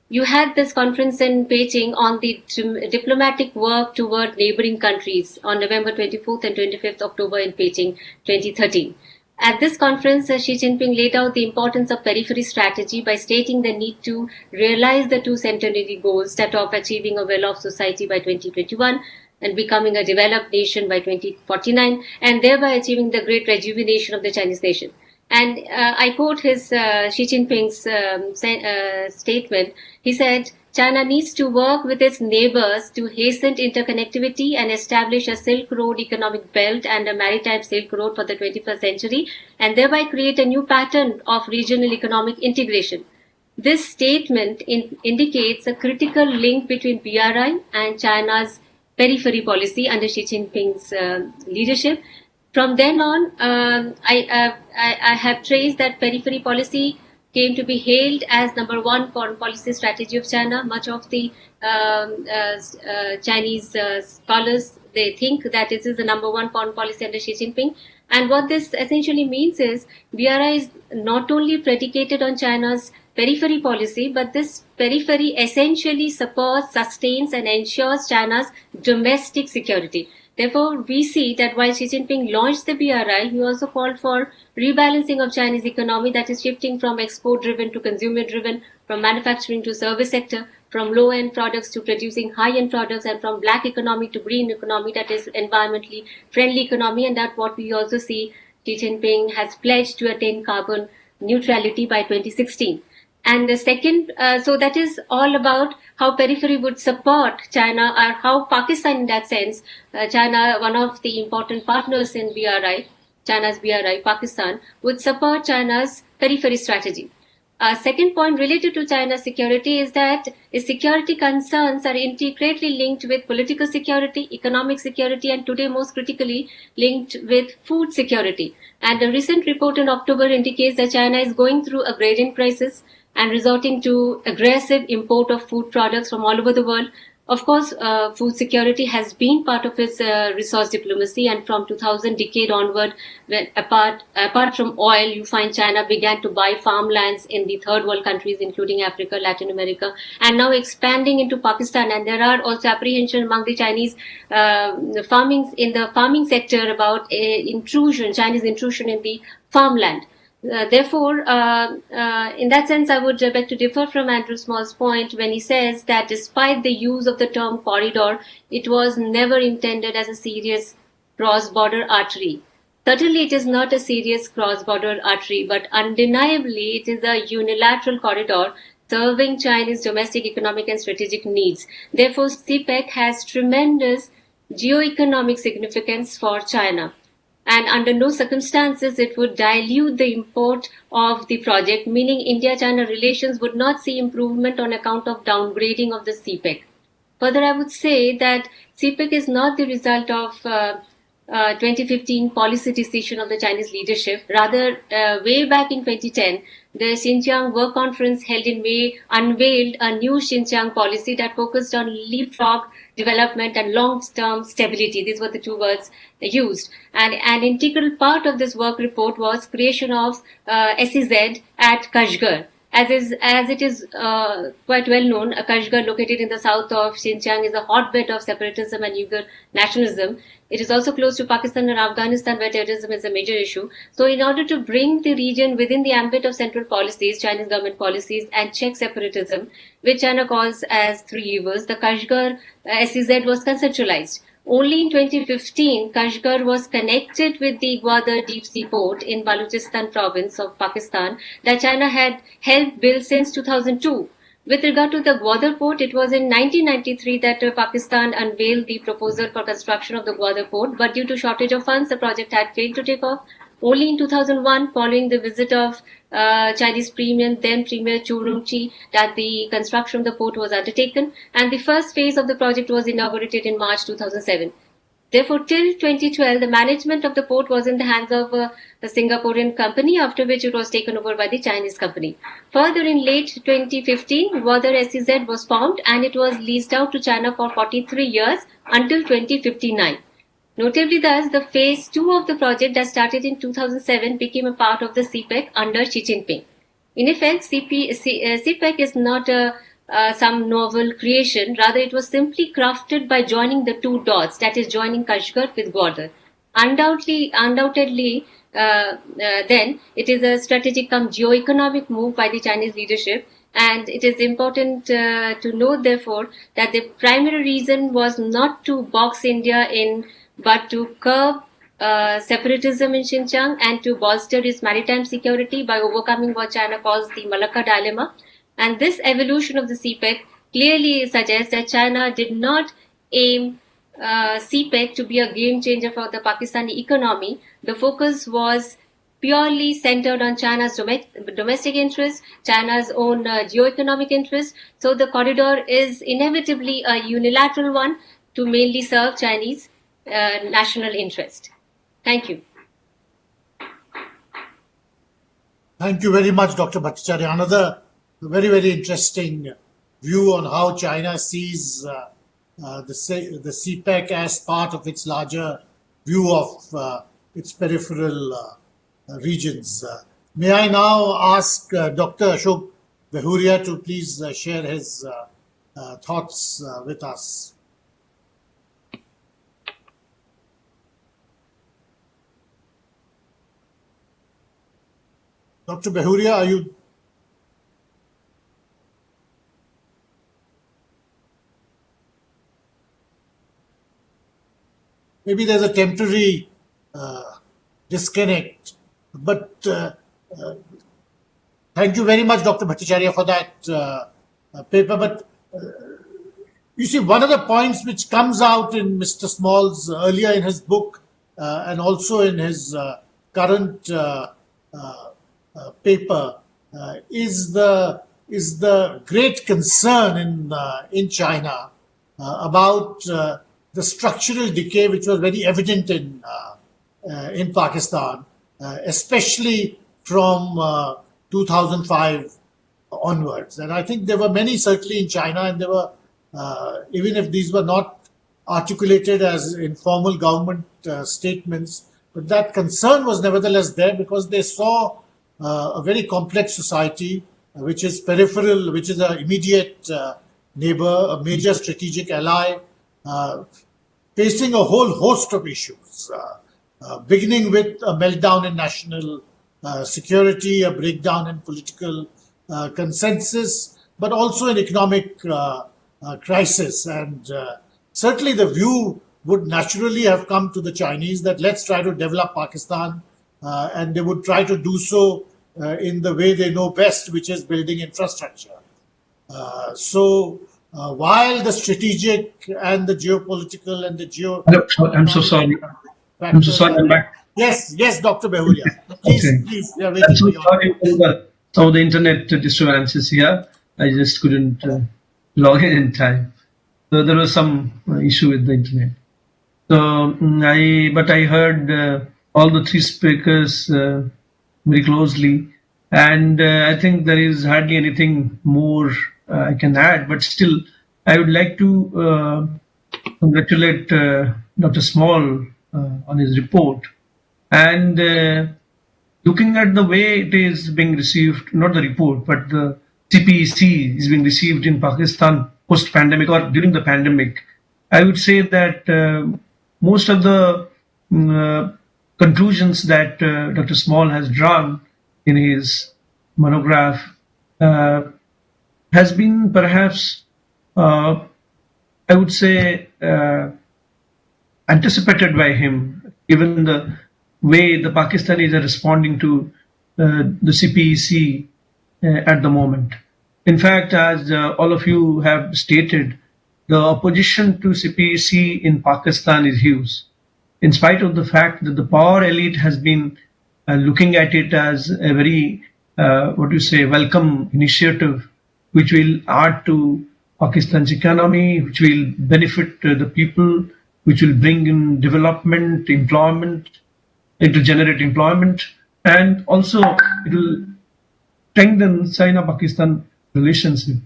you had this conference in Beijing on the diplomatic work toward neighboring countries on November 24th and 25th October in Beijing 2013. At this conference, Xi Jinping laid out the importance of periphery strategy by stating the need to realize the two centenary goals, that of achieving a well-off society by 2021 and becoming a developed nation by 2049, and thereby achieving the great rejuvenation of the Chinese nation. And I quote his Xi Jinping's statement. He said, China needs to work with its neighbors to hasten interconnectivity and establish a Silk Road economic belt and a maritime Silk Road for the 21st century, and thereby create a new pattern of regional economic integration. This statement indicates a critical link between BRI and China's periphery policy under Xi Jinping's leadership. From then on, I have traced that periphery policy came to be hailed as #1 foreign policy strategy of China. Much of the Chinese scholars, they think that this is the #1 foreign policy under Xi Jinping. And what this essentially means is BRI is not only predicated on China's periphery policy, but this periphery essentially supports, sustains, and ensures China's domestic security. Therefore, we see that while Xi Jinping launched the BRI, he also called for rebalancing of Chinese economy, that is shifting from export-driven to consumer-driven, from manufacturing to service sector, from low-end products to producing high-end products, and from black economy to green economy, that is environmentally friendly economy. And that what we also see Xi Jinping has pledged to attain carbon neutrality by 2016. And the second, so that is all about how periphery would support China, or how Pakistan in that sense, China, one of the important partners in BRI, China's BRI, Pakistan, would support China's periphery strategy. Second point related to China's security is that its security concerns are intricately linked with political security, economic security, and today most critically linked with food security. And a recent report in October indicates that China is going through a agrarian crisis and resorting to aggressive import of food products from all over the world. Of course, food security has been part of its resource diplomacy, and from 2000 decade onward, when apart from oil, you find China began to buy farmlands in the third world countries, including Africa, Latin America, and now expanding into Pakistan. And there are also apprehension among the Chinese farming sector about Chinese intrusion in the farmland. Therefore, in that sense, I would beg to differ from Andrew Small's point when he says that despite the use of the term corridor, it was never intended as a serious cross-border artery. Certainly, it is not a serious cross-border artery, but undeniably, it is a unilateral corridor serving Chinese domestic economic and strategic needs. Therefore, CPEC has tremendous geoeconomic significance for China. And under no circumstances it would dilute the import of the project, meaning India-China relations would not see improvement on account of downgrading of the CPEC. Further, I would say that CPEC is not the result of 2015 policy decision of the Chinese leadership. Rather, way back in 2010, the Xinjiang Work Conference held in May unveiled a new Xinjiang policy that focused on leapfrog development and long-term stability. These were the two words used. And an integral part of this work report was creation of SEZ at Kashgar. As it is quite well known, Kashgar, located in the south of Xinjiang, is a hotbed of separatism and Uyghur nationalism. It is also close to Pakistan and Afghanistan, where terrorism is a major issue. So in order to bring the region within the ambit of central policies, Chinese government policies, and check separatism, which China calls as three evils, the Kashgar SEZ was conceptualized. Only in 2015, Kashgar was connected with the Gwadar deep sea port in Balochistan province of Pakistan that China had helped build since 2002. With regard to the Gwadar port, it was in 1993 that Pakistan unveiled the proposal for construction of the Gwadar port, but due to shortage of funds, the project had failed to take off. Only in 2001, following the visit of Chinese then Premier Chu Rongqi, that the construction of the port was undertaken, and the first phase of the project was inaugurated in March 2007. Therefore, till 2012, the management of the port was in the hands of a Singaporean company, after which it was taken over by the Chinese company. Further, in late 2015, Gwadar SEZ was formed and it was leased out to China for 43 years until 2059. Notably, thus, the phase 2 of the project that started in 2007 became a part of the CPEC under Xi Jinping. In effect, CPEC is not some novel creation, rather it was simply crafted by joining the two dots, that is joining Kashgar with Gwadar. Undoubtedly, then it is a strategic geo-economic move by the Chinese leadership, and it is important to note therefore that the primary reason was not to box India in, but to curb separatism in Xinjiang and to bolster its maritime security by overcoming what China calls the Malacca dilemma. And this evolution of the CPEC clearly suggests that China did not aim CPEC to be a game changer for the Pakistani economy. The focus was purely centered on China's domestic interests, China's own geoeconomic interests. So the corridor is inevitably a unilateral one to mainly serve Chinese national interest. Thank you. Thank you very much, Dr. Bhattacharya. Another very, very interesting view on how China sees the CPEC as part of its larger view of its peripheral regions. May I now ask Dr. Ashok Behuria to please share his thoughts with us. Dr. Behuria, are you? Maybe there's a temporary disconnect, but thank you very much, Dr. Bhattacharya, for that paper. But you see, one of the points which comes out in Mr. Small's earlier in his book and also in his current paper is the great concern in China about the structural decay which was very evident in Pakistan, especially from 2005 onwards. And I think there were many certainly in China, and there were, even if these were not articulated as informal government statements, but that concern was nevertheless there because they saw a very complex society, which is peripheral, which is an immediate neighbor, a major strategic ally, facing a whole host of issues, beginning with a meltdown in national security, a breakdown in political consensus, but also an economic crisis. And certainly the view would naturally have come to the Chinese that let's try to develop Pakistan, and they would try to do so in the way they know best, which is building infrastructure. So while the strategic and the geopolitical and the I'm so sorry. I'm so sorry. I'm back. Yes, Dr. Behuria. Please, Okay. please. We are waiting I'm so for you. sorry for some of the internet disturbances here. I just couldn't log in time. So there was some issue with the internet. So I heard all the three speakers very closely, and I think there is hardly anything more I can add. But still, I would like to congratulate Dr. Small on his report, and looking at the way it is being received, not the report, but the CPEC is being received in Pakistan post-pandemic or during the pandemic, I would say that most of the conclusions that Dr. Small has drawn in his monograph has been perhaps, I would say, anticipated by him, given the way the Pakistanis are responding to the CPEC at the moment. In fact, as all of you have stated, the opposition to CPEC in Pakistan is huge, in spite of the fact that the power elite has been looking at it as a very, welcome initiative, which will add to Pakistan's economy, which will benefit the people, which will bring in development, employment, it will generate employment, and also it will strengthen China-Pakistan relationship.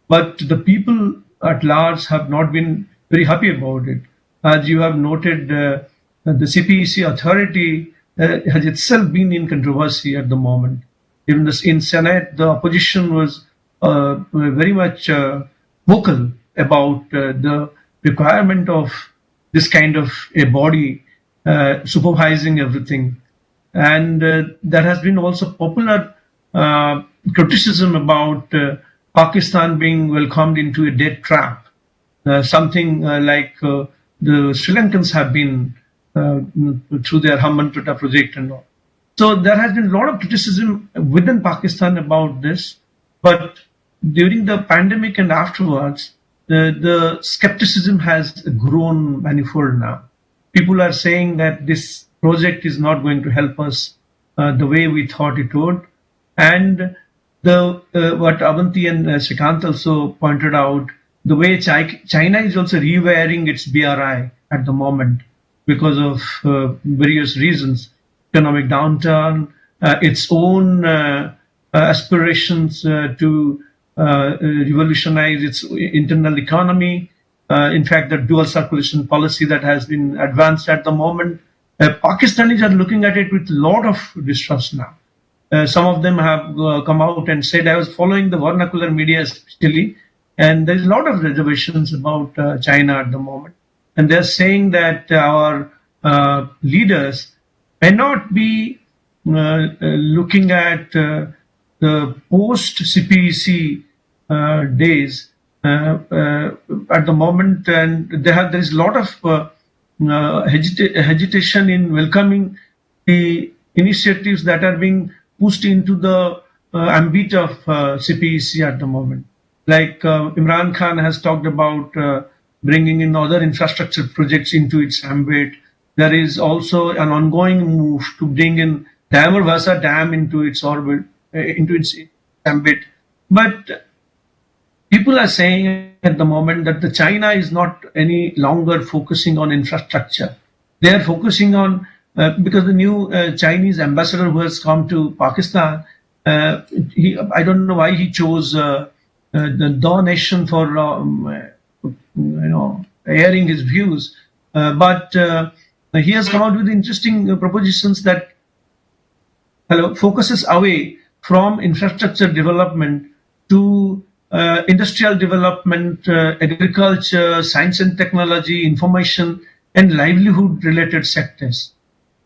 But the people at large have not been very happy about it. As you have noted, the CPEC authority has itself been in controversy at the moment. Even in Senate, the opposition was very much vocal about the requirement of this kind of a body supervising everything. And there has been also popular criticism about Pakistan being welcomed into a debt trap, something like the Sri Lankans have been through their Hammanpeta project and all. So there has been a lot of criticism within Pakistan about this, but during the pandemic and afterwards, the skepticism has grown manifold now. People are saying that this project is not going to help us the way we thought it would. And what Abanti and Srikanth also pointed out, the way China is also rewiring its BRI at the moment because of various reasons, economic downturn, its own aspirations to revolutionize its internal economy. In fact, the dual circulation policy that has been advanced at the moment, Pakistanis are looking at it with a lot of distrust now. some of them have come out and said, I was following the vernacular media especially, and there's a lot of reservations about China at the moment. And they're saying that our leaders may not be looking at the post-CPEC days at the moment, and there is a lot of hesitation in welcoming the initiatives that are being pushed into the ambit of CPEC at the moment. Like Imran Khan has talked about bringing in other infrastructure projects into its ambit. There is also an ongoing move to bring in Dhamar Dam into its orbit, into its ambit. But people are saying at the moment that the China is not any longer focusing on infrastructure. They are focusing on, because the new Chinese ambassador who has come to Pakistan, I don't know why he chose the donation for airing his views, but he has come out with interesting propositions that focuses away from infrastructure development to industrial development, agriculture, science and technology, information and livelihood related sectors.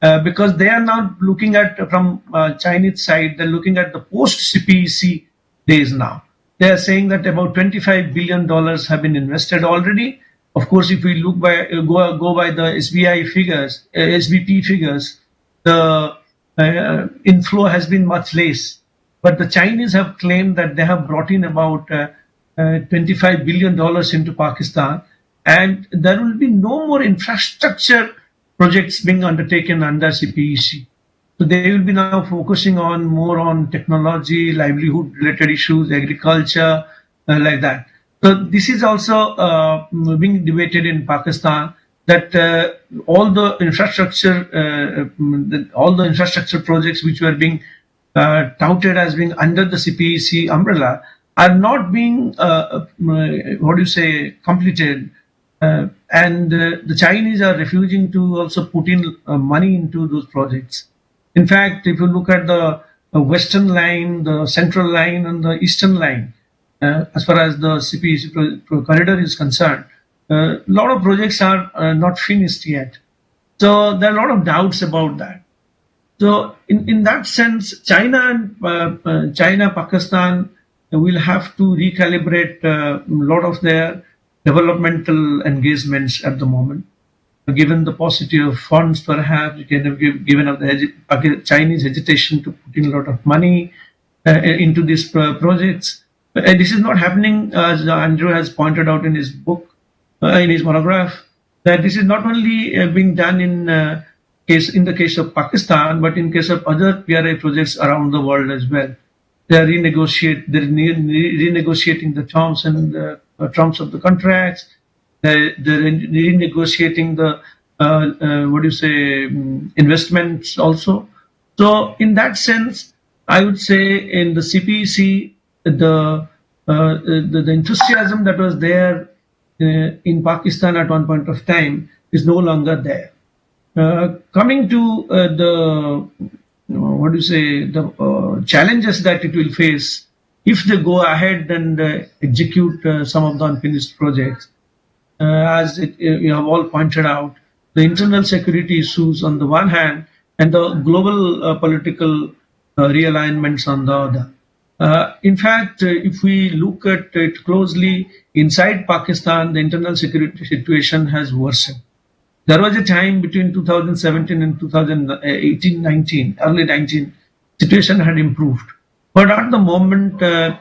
Because they are now looking at, from Chinese side, they're looking at the post-CPEC days now. They are saying that about $25 billion have been invested already. Of course, if we look by go by the SBI figures, SBP figures, the inflow has been much less. But the Chinese have claimed that they have brought in about $25 billion into Pakistan, and there will be no more infrastructure projects being undertaken under CPEC. So they will be now focusing on more on technology, livelihood related issues, agriculture, like that. So this is also being debated in Pakistan, that all the infrastructure projects which were being touted as being under the CPEC umbrella are not being completed, and the Chinese are refusing to also put in money into those projects. In fact, if you look at the western line, the central line and the eastern line, as far as the CPEC corridor is concerned, a lot of projects are not finished yet. So there are a lot of doubts about that. So in that sense, China and Pakistan will have to recalibrate a lot of their developmental engagements at the moment. Given the paucity of funds, perhaps, given of the Chinese hesitation to put in a lot of money into these projects. This is not happening, as Andrew has pointed out in his book, in his monograph, that this is not only being done in the case of Pakistan, but in case of other PRI projects around the world as well. They are renegotiating the terms and terms of the contracts. They're renegotiating the investments also. So in that sense, I would say in the CPEC, the enthusiasm that was there in Pakistan at one point of time is no longer there. Coming to the challenges that it will face if they go ahead and execute some of the unfinished projects. As you have all pointed out, the internal security issues on the one hand and the global political realignments on the other. In fact, if we look at it closely, inside Pakistan, the internal security situation has worsened. There was a time between 2017 and 2018-19, early 19, situation had improved. But at the moment, the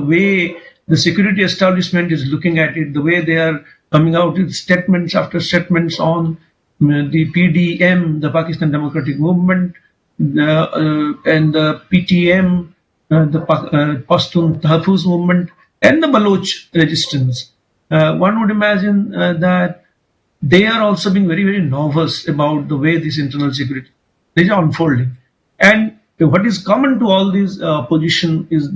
way the security establishment is looking at it, the way they are coming out with statements after statements on the PDM, the Pakistan Democratic Movement, and the PTM, the Pashtun Tahfuz movement, and the Baloch resistance. One would imagine that they are also being very, very nervous about the way this internal security is unfolding. And what is common to all these opposition is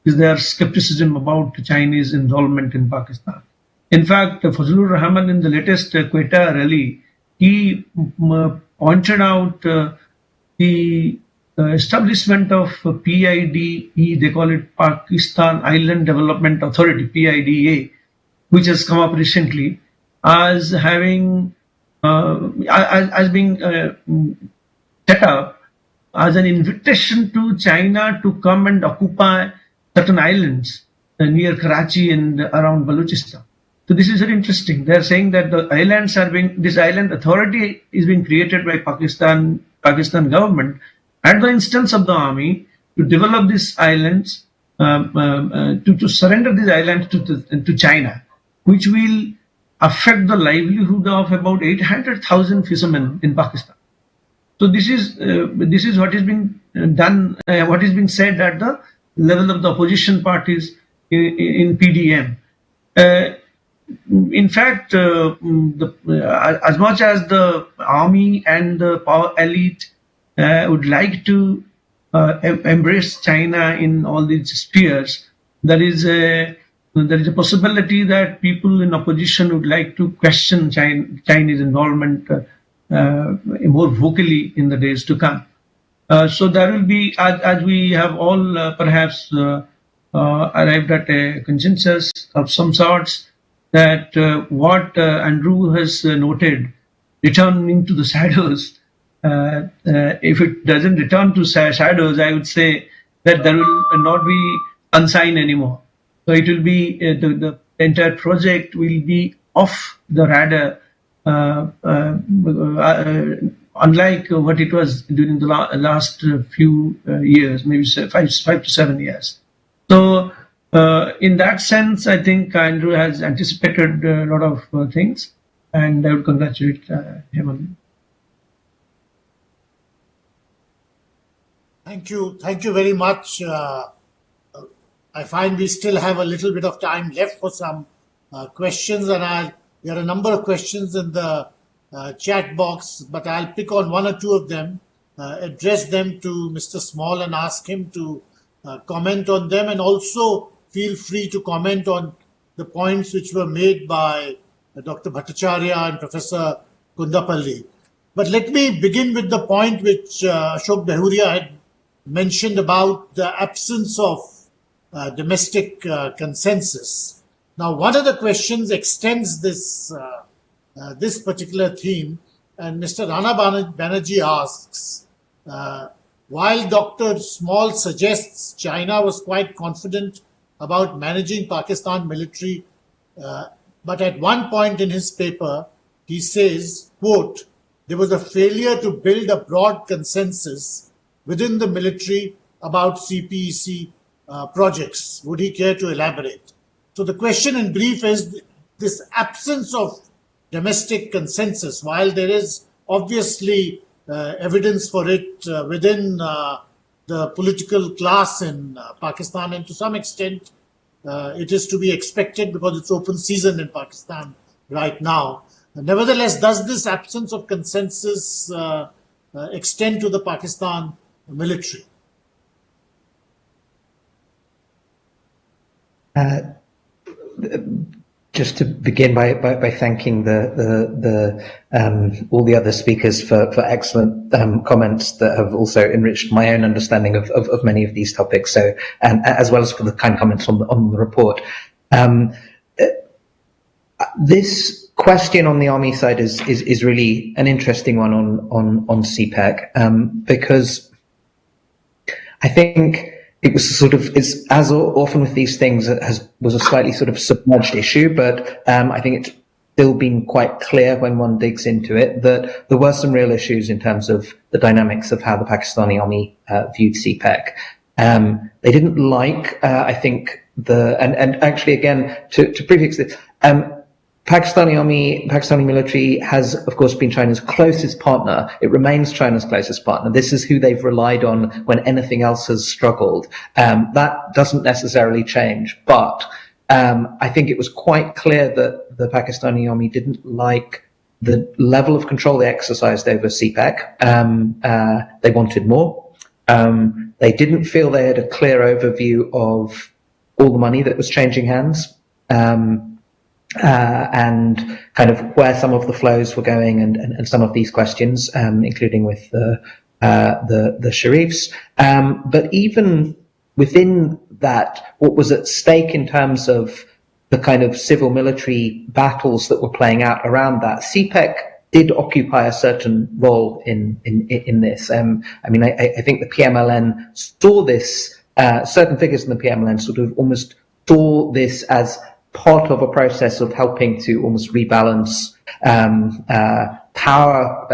their skepticism about Chinese involvement in Pakistan. In fact, Fazlur Rahman in the latest Quetta rally, he pointed out the establishment of PIDE, they call it Pakistan Island Development Authority, PIDA, which has come up recently, as having as being set up as an invitation to China to come and occupy certain islands near Karachi and around Balochistan. So this is very interesting. They are saying that the islands are being, this island authority is being created by Pakistan government at the instance of the army to develop these islands, to surrender these islands to China, which will affect the livelihood of about 800,000 fishermen in Pakistan. So this is what is being done, what is being said at the level of the opposition parties in PDM. In fact, as much as the army and the power elite would like to embrace China in all these spheres, there is a possibility that people in opposition would like to question Chinese involvement more vocally in the days to come. So there will be, as we have all perhaps arrived at a consensus of some sorts, that what Andrew has noted, returning to the shadows, if it doesn't return to shadows, I would say that there will not be sunshine anymore. So it will be, the entire project will be off the radar, unlike what it was during the last few years, maybe 5 to 7 years. So in that sense, I think Andrew has anticipated a lot of things, and I would congratulate him on. Thank you very much. I find we still have a little bit of time left for some questions, and there are a number of questions in the chat box, but I'll pick on one or two of them, address them to Mr. Small and ask him to comment on them, and also feel free to comment on the points which were made by Dr. Bhattacharya and Professor Kondapalli. But let me begin with the point which Ashok Behuria had mentioned about the absence of domestic consensus. Now, one of the questions extends this particular theme, and Mr. Rana Banerjee asks, while Dr. Small suggests China was quite confident about managing Pakistan military, but at one point in his paper, he says, quote, there was a failure to build a broad consensus within the military about CPEC projects. Would he care to elaborate? So the question in brief is this absence of domestic consensus, while there is obviously evidence for it within the political class in Pakistan, and to some extent it is to be expected because it's open season in Pakistan right now. Nevertheless, does this absence of consensus extend to the Pakistan military? Just to begin by thanking all the other speakers for excellent comments that have also enriched my own understanding of many of these topics. So, and as well as for the kind comments on the report. This question on the army side is really an interesting one on CPEC, because I think it was it's as often with these things, was a slightly sort of submerged issue, but I think it's still been quite clear when one digs into it that there were some real issues in terms of the dynamics of how the Pakistani army viewed CPEC. They didn't like, I think, and actually again, to prefix it, Pakistani military has, of course, been China's closest partner. It remains China's closest partner. This is who they've relied on when anything else has struggled. That doesn't necessarily change, but I think it was quite clear that the Pakistani army didn't like the level of control they exercised over CPEC. They wanted more. They didn't feel they had a clear overview of all the money that was changing hands. And kind of where some of the flows were going and some of these questions, including with the the Sharifs. But even within that, what was at stake in terms of the kind of civil-military battles that were playing out around that, CPEC did occupy a certain role in this. I mean, I think the PMLN saw this, certain figures in the PMLN sort of almost saw this as part of a process of helping to almost rebalance power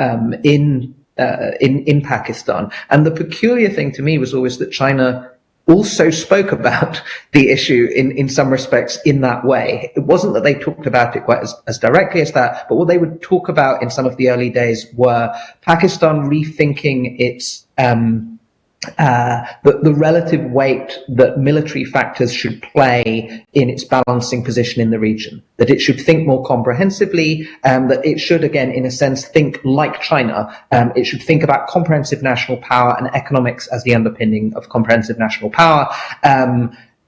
in Pakistan. And the peculiar thing to me was always that China also spoke about the issue in some respects in that way. It wasn't that they talked about it quite as directly as that, but what they would talk about in some of the early days were Pakistan rethinking its the relative weight that military factors should play in its balancing position in the region, that it should think more comprehensively, that it should, again, in a sense, think like China. It should think about comprehensive national power and economics as the underpinning of comprehensive national power.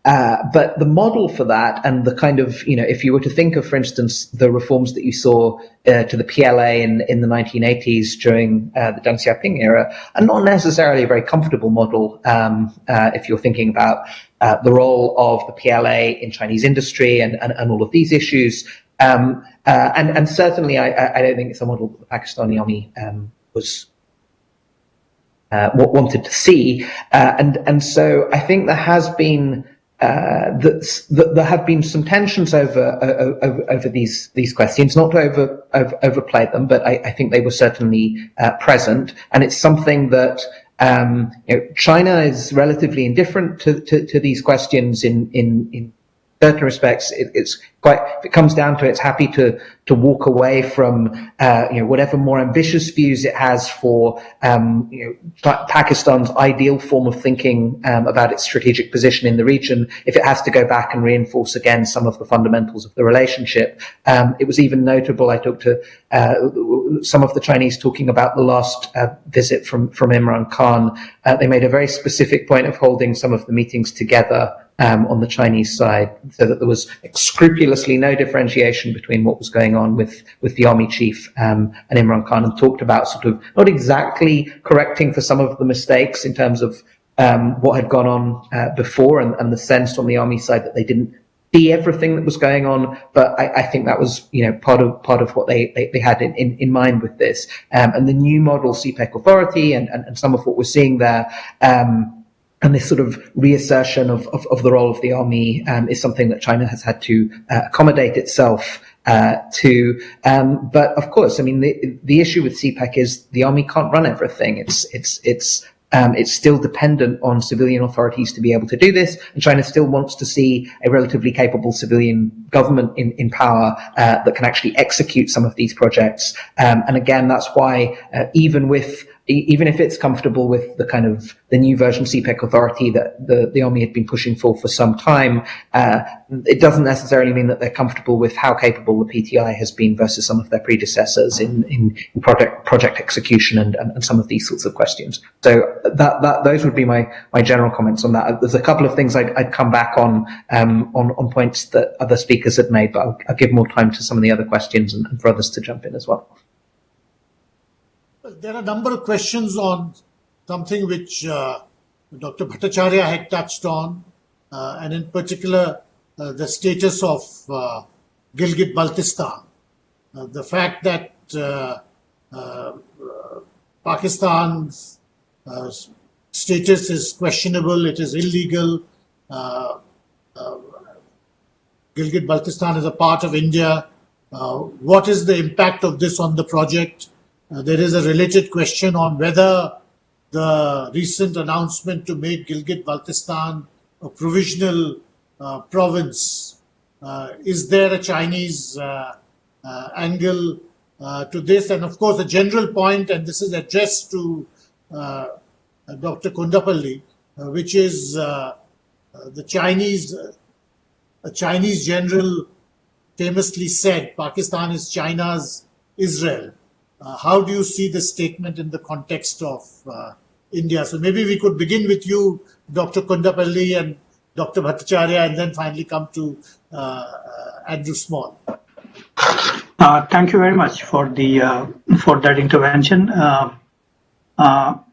But the model for that, and the kind of, if you were to think of, for instance, the reforms that you saw to the PLA in the 1980s during the Deng Xiaoping era, are not necessarily a very comfortable model if you're thinking about the role of the PLA in Chinese industry and all of these issues. And certainly, I don't think it's a model that the Pakistani army was wanted to see. And so I think there has been there have been some tensions over these questions, not to overplay them, but I think they were certainly present, and it's something that China is relatively indifferent to these questions in certain respects. It's quite, if it comes down to it, it's happy to walk away from whatever more ambitious views it has for Pakistan's ideal form of thinking about its strategic position in the region, if it has to go back and reinforce again some of the fundamentals of the relationship. It was even notable, I talked to some of the Chinese talking about the last visit from Imran Khan. They made a very specific point of holding some of the meetings together on the Chinese side, so that there was scrupulously no differentiation between what was going on with the army chief and Imran Khan, and talked about sort of not exactly correcting for some of the mistakes in terms of what had gone on before, and the sense on the army side that they didn't see everything that was going on. But I think that was part of what they had in mind with this, and the new model CPEC authority and some of what we're seeing there. And this sort of reassertion of the role of the army is something that China has had to accommodate itself to. But of course, I mean, the issue with CPEC is the army can't run everything. It's still dependent on civilian authorities to be able to do this, and China still wants to see a relatively capable civilian government in power that can actually execute some of these projects. And again, that's why even if it's comfortable with the kind of the new version CPEC authority that the army had been pushing for some time, it doesn't necessarily mean that they're comfortable with how capable the PTI has been versus some of their predecessors in project execution and some of these sorts of questions. So those would be my general comments on that. There's a couple of things I'd come back on points that other speakers had made, but I'll give more time to some of the other questions and for others to jump in as well. There are a number of questions on something which Dr. Bhattacharya had touched on, and in particular the status of Gilgit-Baltistan. The fact that Pakistan's status is questionable, it is illegal. Gilgit-Baltistan is a part of India. What is the impact of this on the project? There is a related question on whether the recent announcement to make Gilgit-Baltistan a provisional province, is there a Chinese angle to this? And of course, a general point, and this is addressed to Dr. Kondapalli, which is a Chinese general famously said, Pakistan is China's Israel. How do you see this statement in the context of India? So maybe we could begin with you, Dr. Kondapalli and Dr. Bhattacharya, and then finally come to Andrew Small. Thank you very much for that intervention.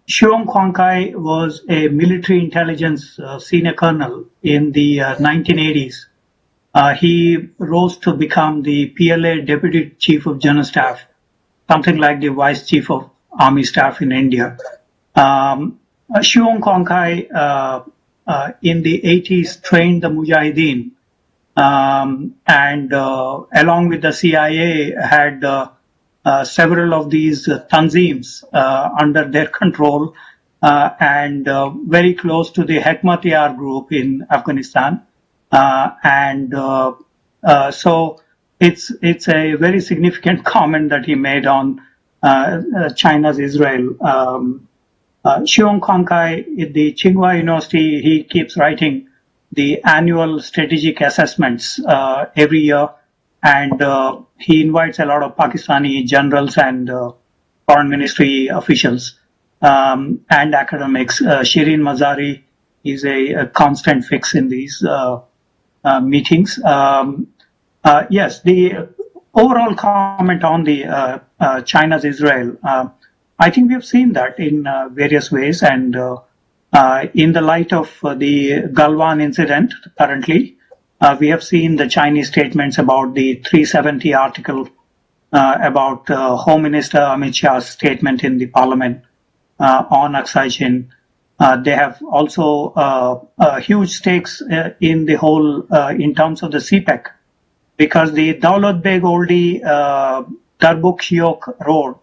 Xiong Huangkai was a military intelligence senior colonel in the 1980s. He rose to become the PLA Deputy Chief of General Staff, something like the Vice Chief of Army Staff in India. Xiong Huangkai in the 80s trained the Mujahideen and along with the CIA had several of these tanzeems under their control and very close to the Hekmatyar group in Afghanistan. So it's a very significant comment that he made on China's Israel. Xiong Huangkai at the Tsinghua University, he keeps writing the annual strategic assessments every year, and he invites a lot of Pakistani generals and foreign ministry officials and academics. Shireen Mazari is a constant fix in these meetings. Yes, the overall comment on the China's Israel, I think we have seen that in various ways, and in the light of the Galwan incident currently, we have seen the Chinese statements about the 370 article, about Home Minister Amit Shah's statement in the parliament on Aksai Chin. They have also huge stakes in the whole, in terms of the CPEC, because the Daulat Beg Oldie Darbuk Shiok road,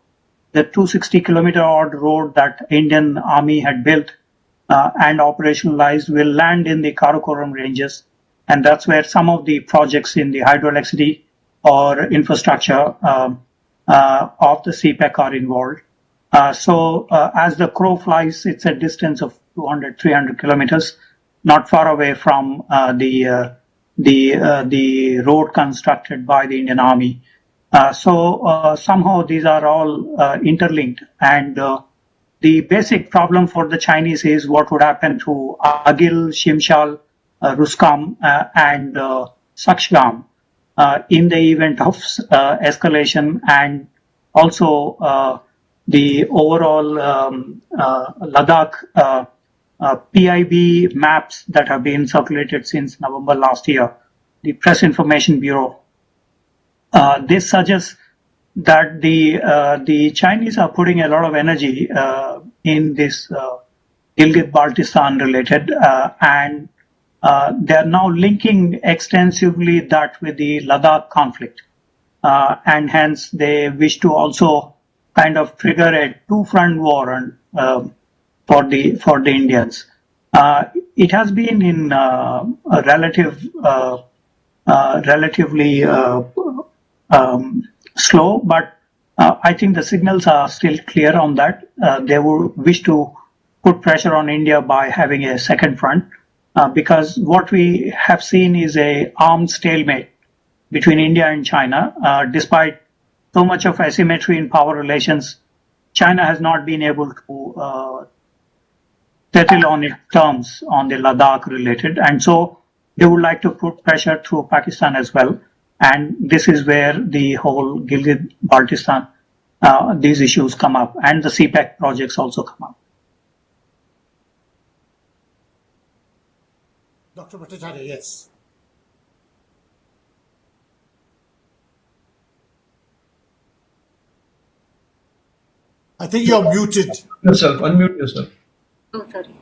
the 260-kilometer odd road that Indian Army had built and operationalized, will land in the Karakoram ranges, and that's where some of the projects in the hydroelectricity or infrastructure of the CPEC are involved. So as the crow flies, it's a distance of 200, 300 kilometers, not far away from the road constructed by the Indian Army. So somehow these are all interlinked, and the basic problem for the Chinese is what would happen to Agil, Shimshal, Ruskam, and Sakshgam in the event of escalation, and also the overall Ladakh PIB maps that have been circulated since November last year, the Press Information Bureau. This suggests that the Chinese are putting a lot of energy in this Gilgit-Baltistan related, and they are now linking extensively that with the Ladakh conflict, and hence they wish to also kind of trigger a two-front war for the Indians. It has been in a relatively slow, but I think the signals are still clear on that. They would wish to put pressure on India by having a second front, because what we have seen is a armed stalemate between India and China. Despite so much of asymmetry in power relations, China has not been able to settle on its terms on the Ladakh related, and so they would like to put pressure through Pakistan as well. And this is where the whole Gilgit-Baltistan, these issues come up, and the CPEC projects also come up. Dr. Bhattacharya, yes. I think you're muted. Yourself, unmute yourself. Oh, sorry.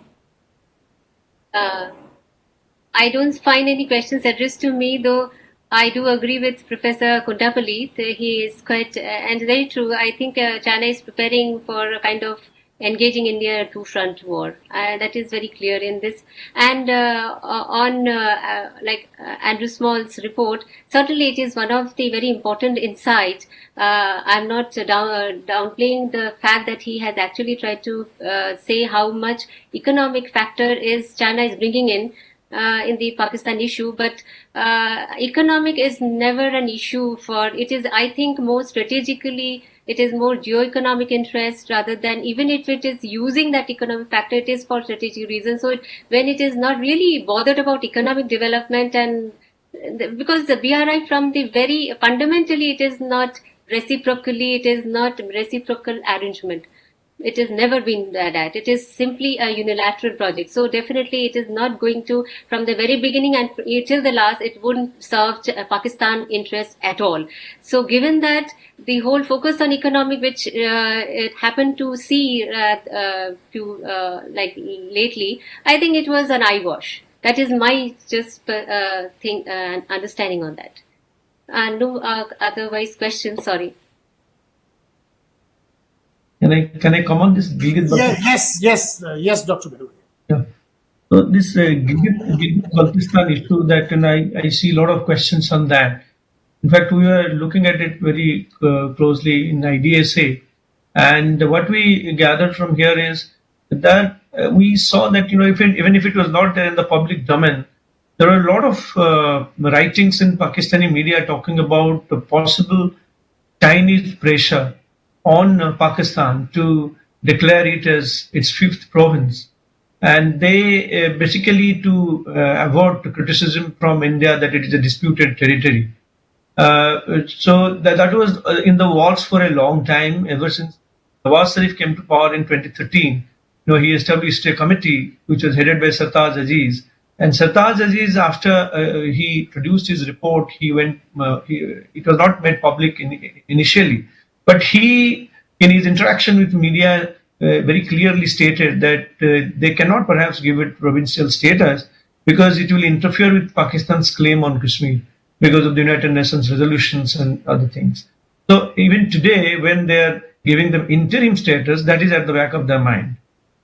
I don't find any questions addressed to me, though I do agree with Professor Kondapalli. He is quite, and very true. I think China is preparing for a kind of engaging India in a two-front war. That is very clear in this. And on Andrew Small's report, certainly it is one of the very important insights. I'm not downplaying the fact that he has actually tried to say how much economic factor is China is bringing in the Pakistan issue, but economic is never an issue for, it is, I think, more strategically, it is more geo-economic interest rather than, even if it is using that economic factor, it is for strategic reasons. So when it is not really bothered about economic development, and because the BRI from the very fundamentally, it is not reciprocally, it is not reciprocal arrangement. It has never been that. It is simply a unilateral project. So definitely it is not going to, from the very beginning and till the last, it wouldn't serve Pakistan interests at all. So given that the whole focus on economic, which it happened to see like lately, I think it was an eyewash. That is my just understanding on that. No otherwise questions, sorry. Can I come on this Gilgit Baltistan? Yes, Dr. Behuria. Yeah. So this Gilgit Baltistan issue, that I see a lot of questions on that. In fact, we were looking at it very closely in IDSA, and what we gathered from here is that we saw that even if it was not there in the public domain, there are a lot of writings in Pakistani media talking about the possible Chinese pressure on Pakistan to declare it as its fifth province, and they basically to avoid criticism from India that it is a disputed territory. So that was in the works for a long time, ever since Nawaz Sharif came to power in 2013. He established a committee which was headed by Sartaj Aziz, and Sartaj Aziz, after he produced his report, it was not made public initially. But he, in his interaction with media, very clearly stated that they cannot perhaps give it provincial status because it will interfere with Pakistan's claim on Kashmir because of the United Nations resolutions and other things. So even today, when they are giving them interim status, that is at the back of their mind.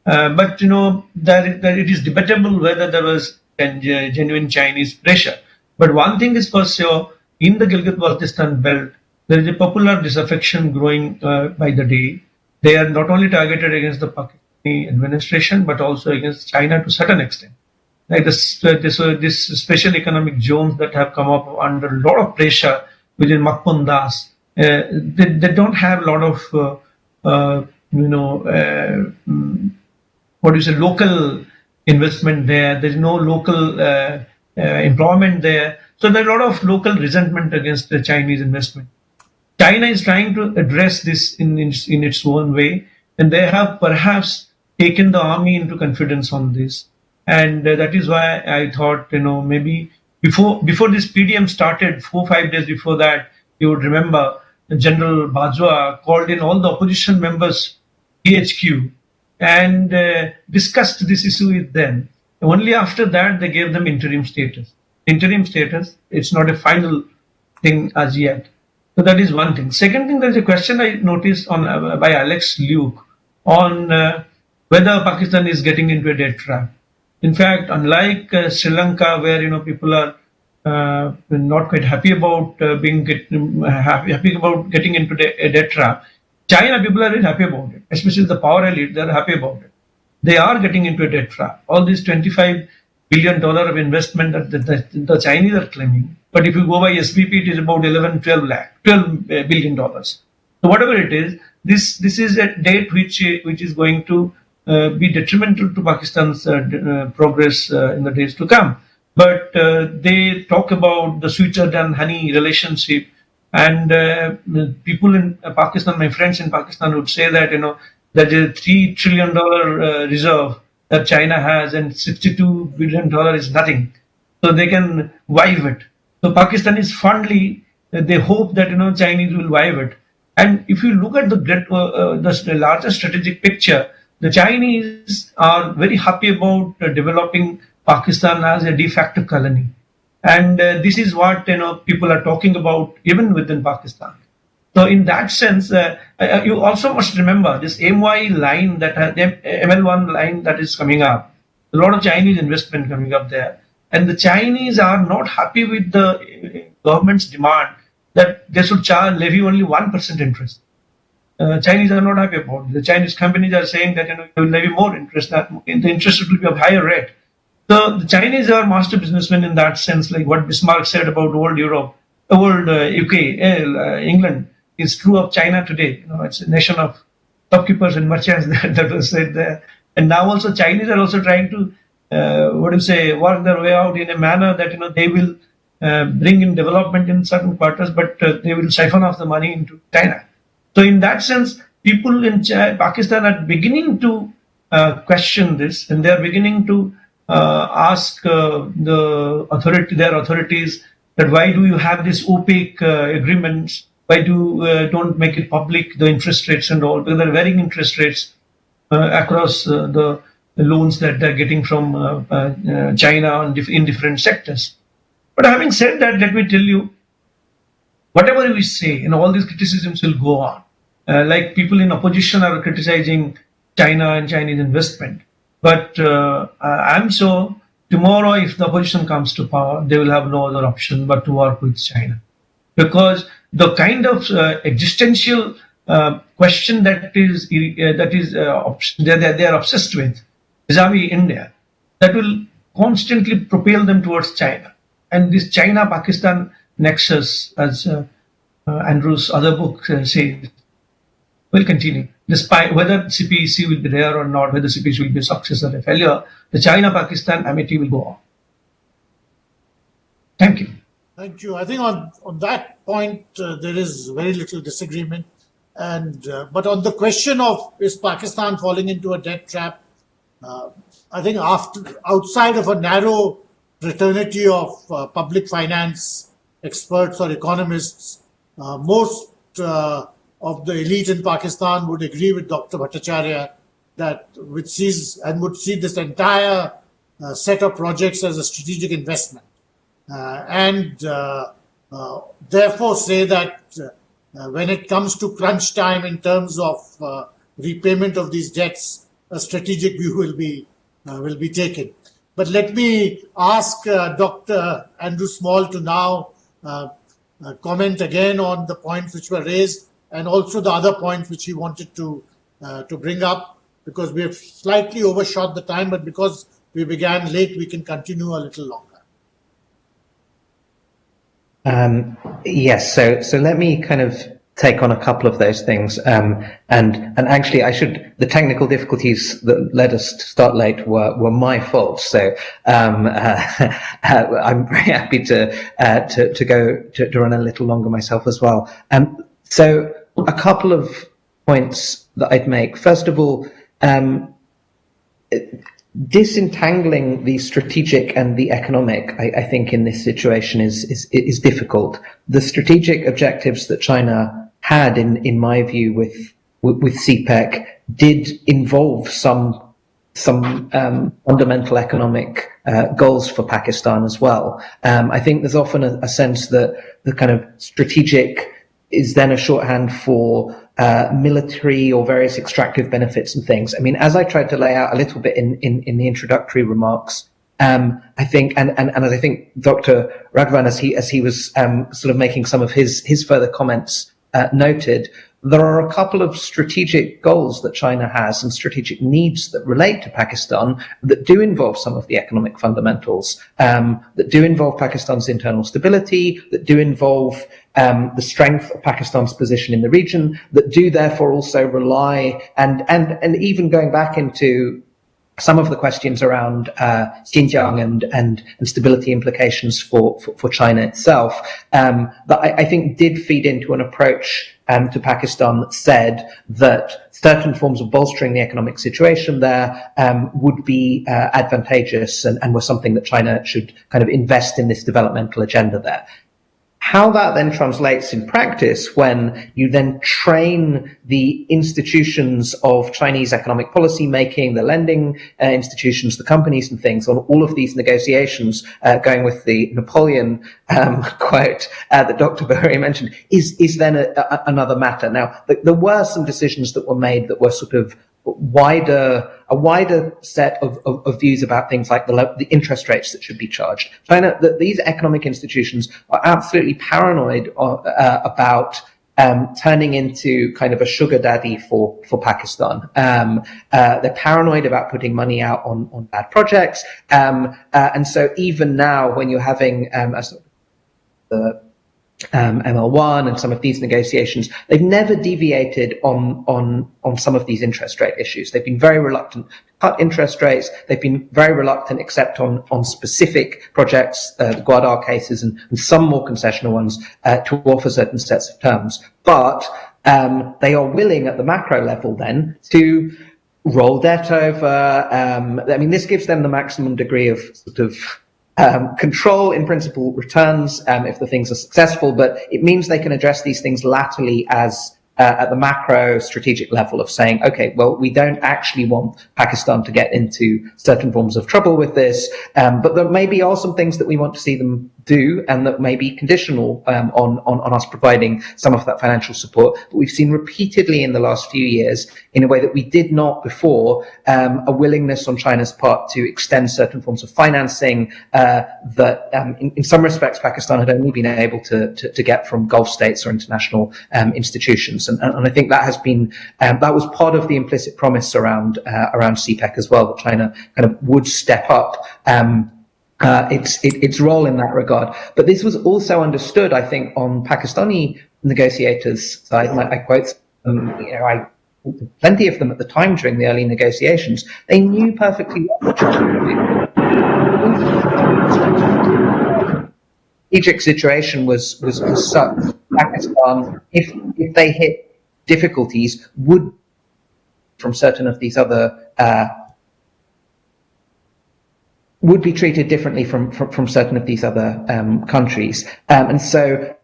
But that it is debatable whether there was genuine Chinese pressure. But one thing is for sure, in the Gilgit-Baltistan belt, there is a popular disaffection growing by the day. They are not only targeted against the Pakistani administration, but also against China to a certain extent. Like this special economic zones that have come up under a lot of pressure within Makpun Das, they don't have a lot of, local investment there. There's no local employment there. So there's a lot of local resentment against the Chinese investment. China is trying to address this in its own way, and they have perhaps taken the army into confidence on this. And that is why I thought, maybe before this PDM started, 4-5 days before that, you would remember General Bajwa called in all the opposition members, THQ, and discussed this issue with them. Only after that, they gave them interim status. Interim status, it's not a final thing as yet. So that is one thing. Second thing, there is a question I noticed by Alex Luke on whether Pakistan is getting into a debt trap. In fact, unlike Sri Lanka, where people are not quite happy about happy about getting into a debt trap, China people are very happy about it, especially the power elite. They are happy about it. They are getting into a debt trap. All this $25 billion of investment that the Chinese are claiming. But if you go by SBP, it is about $12 billion. So whatever it is, this is a debt which is going to be detrimental to Pakistan's progress in the days to come. But they talk about the sweeter than honey relationship, and people in Pakistan, my friends in Pakistan, would say that that is a $3 trillion reserve that China has, and $62 billion is nothing. So they can wipe it. So Pakistan is fondly, they hope that Chinese will wipe it. And if you look at the larger strategic picture, the Chinese are very happy about developing Pakistan as a de facto colony. And this is what people are talking about even within Pakistan. So in that sense, you also must remember this MY line, that ML1 line that is coming up. A lot of Chinese investment coming up there. And the Chinese are not happy with the government's demand that they should levy only 1% interest. Chinese are not happy about it. The Chinese companies are saying that they will levy more interest, that the interest will be of higher rate. So the Chinese are master businessmen in that sense, like what Bismarck said about old Europe, old UK, England is true of China today. It's a nation of shopkeepers and merchants that was said there. And now also Chinese are also trying to work their way out in a manner that they will bring in development in certain quarters, but they will siphon off the money into China. So in that sense, people in Pakistan are beginning to question this, and they are beginning to ask their authorities that why do you have these opaque agreements? Why don't make it public, the interest rates and all? Because there are varying interest rates across the loans that they're getting from China in different sectors. But having said that, let me tell you, whatever we say, all these criticisms will go on. Like people in opposition are criticizing China and Chinese investment. But I'm sure tomorrow, if the opposition comes to power, they will have no other option but to work with China. Because the kind of existential question that they are obsessed with vis-a-vis India, that will constantly propel them towards China. And this China-Pakistan nexus, as Andrew's other book says, will continue. Despite whether CPEC will be there or not, whether CPEC will be a success or a failure, the China-Pakistan amity will go on. Thank you. Thank you. I think on that point, there is very little disagreement. And but on the question of is Pakistan falling into a debt trap, I think outside of a narrow fraternity of public finance experts or economists, most of the elite in Pakistan would agree with Dr. Bhattacharya that would see this entire set of projects as a strategic investment, and therefore say that when it comes to crunch time in terms of repayment of these debts, a strategic view will be taken. But let me ask Dr. Andrew Small to now comment again on the points which were raised and also the other points which he wanted to bring up, because we have slightly overshot the time, but because we began late, we can continue a little longer. Yes, so let me kind of take on a couple of those things. And actually, the technical difficulties that led us to start late were my fault. So I'm very happy to run a little longer myself as well. So a couple of points that I'd make. First of all, disentangling the strategic and the economic, I think, in this situation is difficult. The strategic objectives that China had, in my view, with CPEC, did involve some fundamental economic goals for Pakistan as well. I think there's often a sense that the kind of strategic is then a shorthand for military or various extractive benefits and things. I mean, as I tried to lay out a little bit in the introductory remarks, I think, and as I think Dr. Raghavan, as he was sort of making some of his further comments noted, there are a couple of strategic goals that China has and strategic needs that relate to Pakistan that do involve some of the economic fundamentals, that do involve Pakistan's internal stability, that do involve the strength of Pakistan's position in the region, that do therefore also rely, and even going back into some of the questions around Xinjiang and stability implications for China itself, that I think did feed into an approach to Pakistan that said that certain forms of bolstering the economic situation there would be advantageous and were something that China should kind of invest in this developmental agenda there. How that then translates in practice when you then train the institutions of Chinese economic policy making, the lending institutions, the companies and things on all of these negotiations, going with the Napoleon quote that Dr. Behuria mentioned, is then another matter. Now, there were some decisions that were made that were sort of a wider set of views about things like the interest rates that should be charged. China, that these economic institutions are absolutely paranoid about turning into kind of a sugar daddy for Pakistan. They're paranoid about putting money out on bad projects, and so even now, when you're having the ML1 and some of these negotiations, they've never deviated on some of these interest rate issues. They've been very reluctant to cut interest rates. They've been very reluctant, except on specific projects, the Gwadar cases and some more concessional ones, to offer certain sets of terms. But they are willing at the macro level then to roll debt over. I mean, this gives them the maximum degree of sort of control, in principle, returns if the things are successful, but it means they can address these things laterally as at the macro strategic level of saying, okay, well, we don't actually want Pakistan to get into certain forms of trouble with this, but there maybe are some things that we want to see them do, and that may be conditional on us providing some of that financial support. But we've seen repeatedly in the last few years, in a way that we did not before, a willingness on China's part to extend certain forms of financing that in some respects Pakistan had only been able to get from Gulf states or international institutions. And I think that has been that was part of the implicit promise around CPEC as well, that China kind of would step up its role in that regard. But this was also understood, I think, on Pakistani negotiators' side. I quote, I plenty of them at the time during the early negotiations. They knew perfectly well what the strategic situation was such. Pakistan, if they hit difficulties, would from certain of these other would be treated differently from certain of these other countries, and so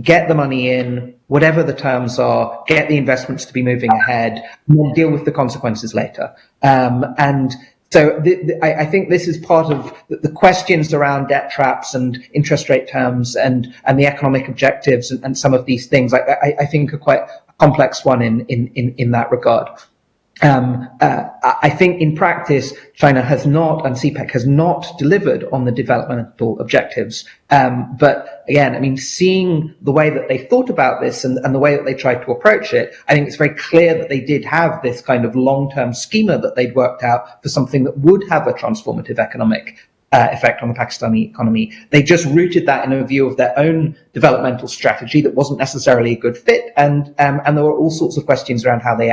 get the money in, whatever the terms are, get the investments to be moving ahead, and we'll deal with the consequences later. And so I think this is part of the questions around debt traps and interest rate terms and the economic objectives and some of these things. I think are quite a complex one in that regard. I think in practice, China has not, and CPEC has not delivered on the developmental objectives. But again, I mean, seeing the way that they thought about this and the way that they tried to approach it, I think it's very clear that they did have this kind of long-term schema that they'd worked out for something that would have a transformative economic effect on the Pakistani economy. They just rooted that in a view of their own developmental strategy that wasn't necessarily a good fit, and there were all sorts of questions around how they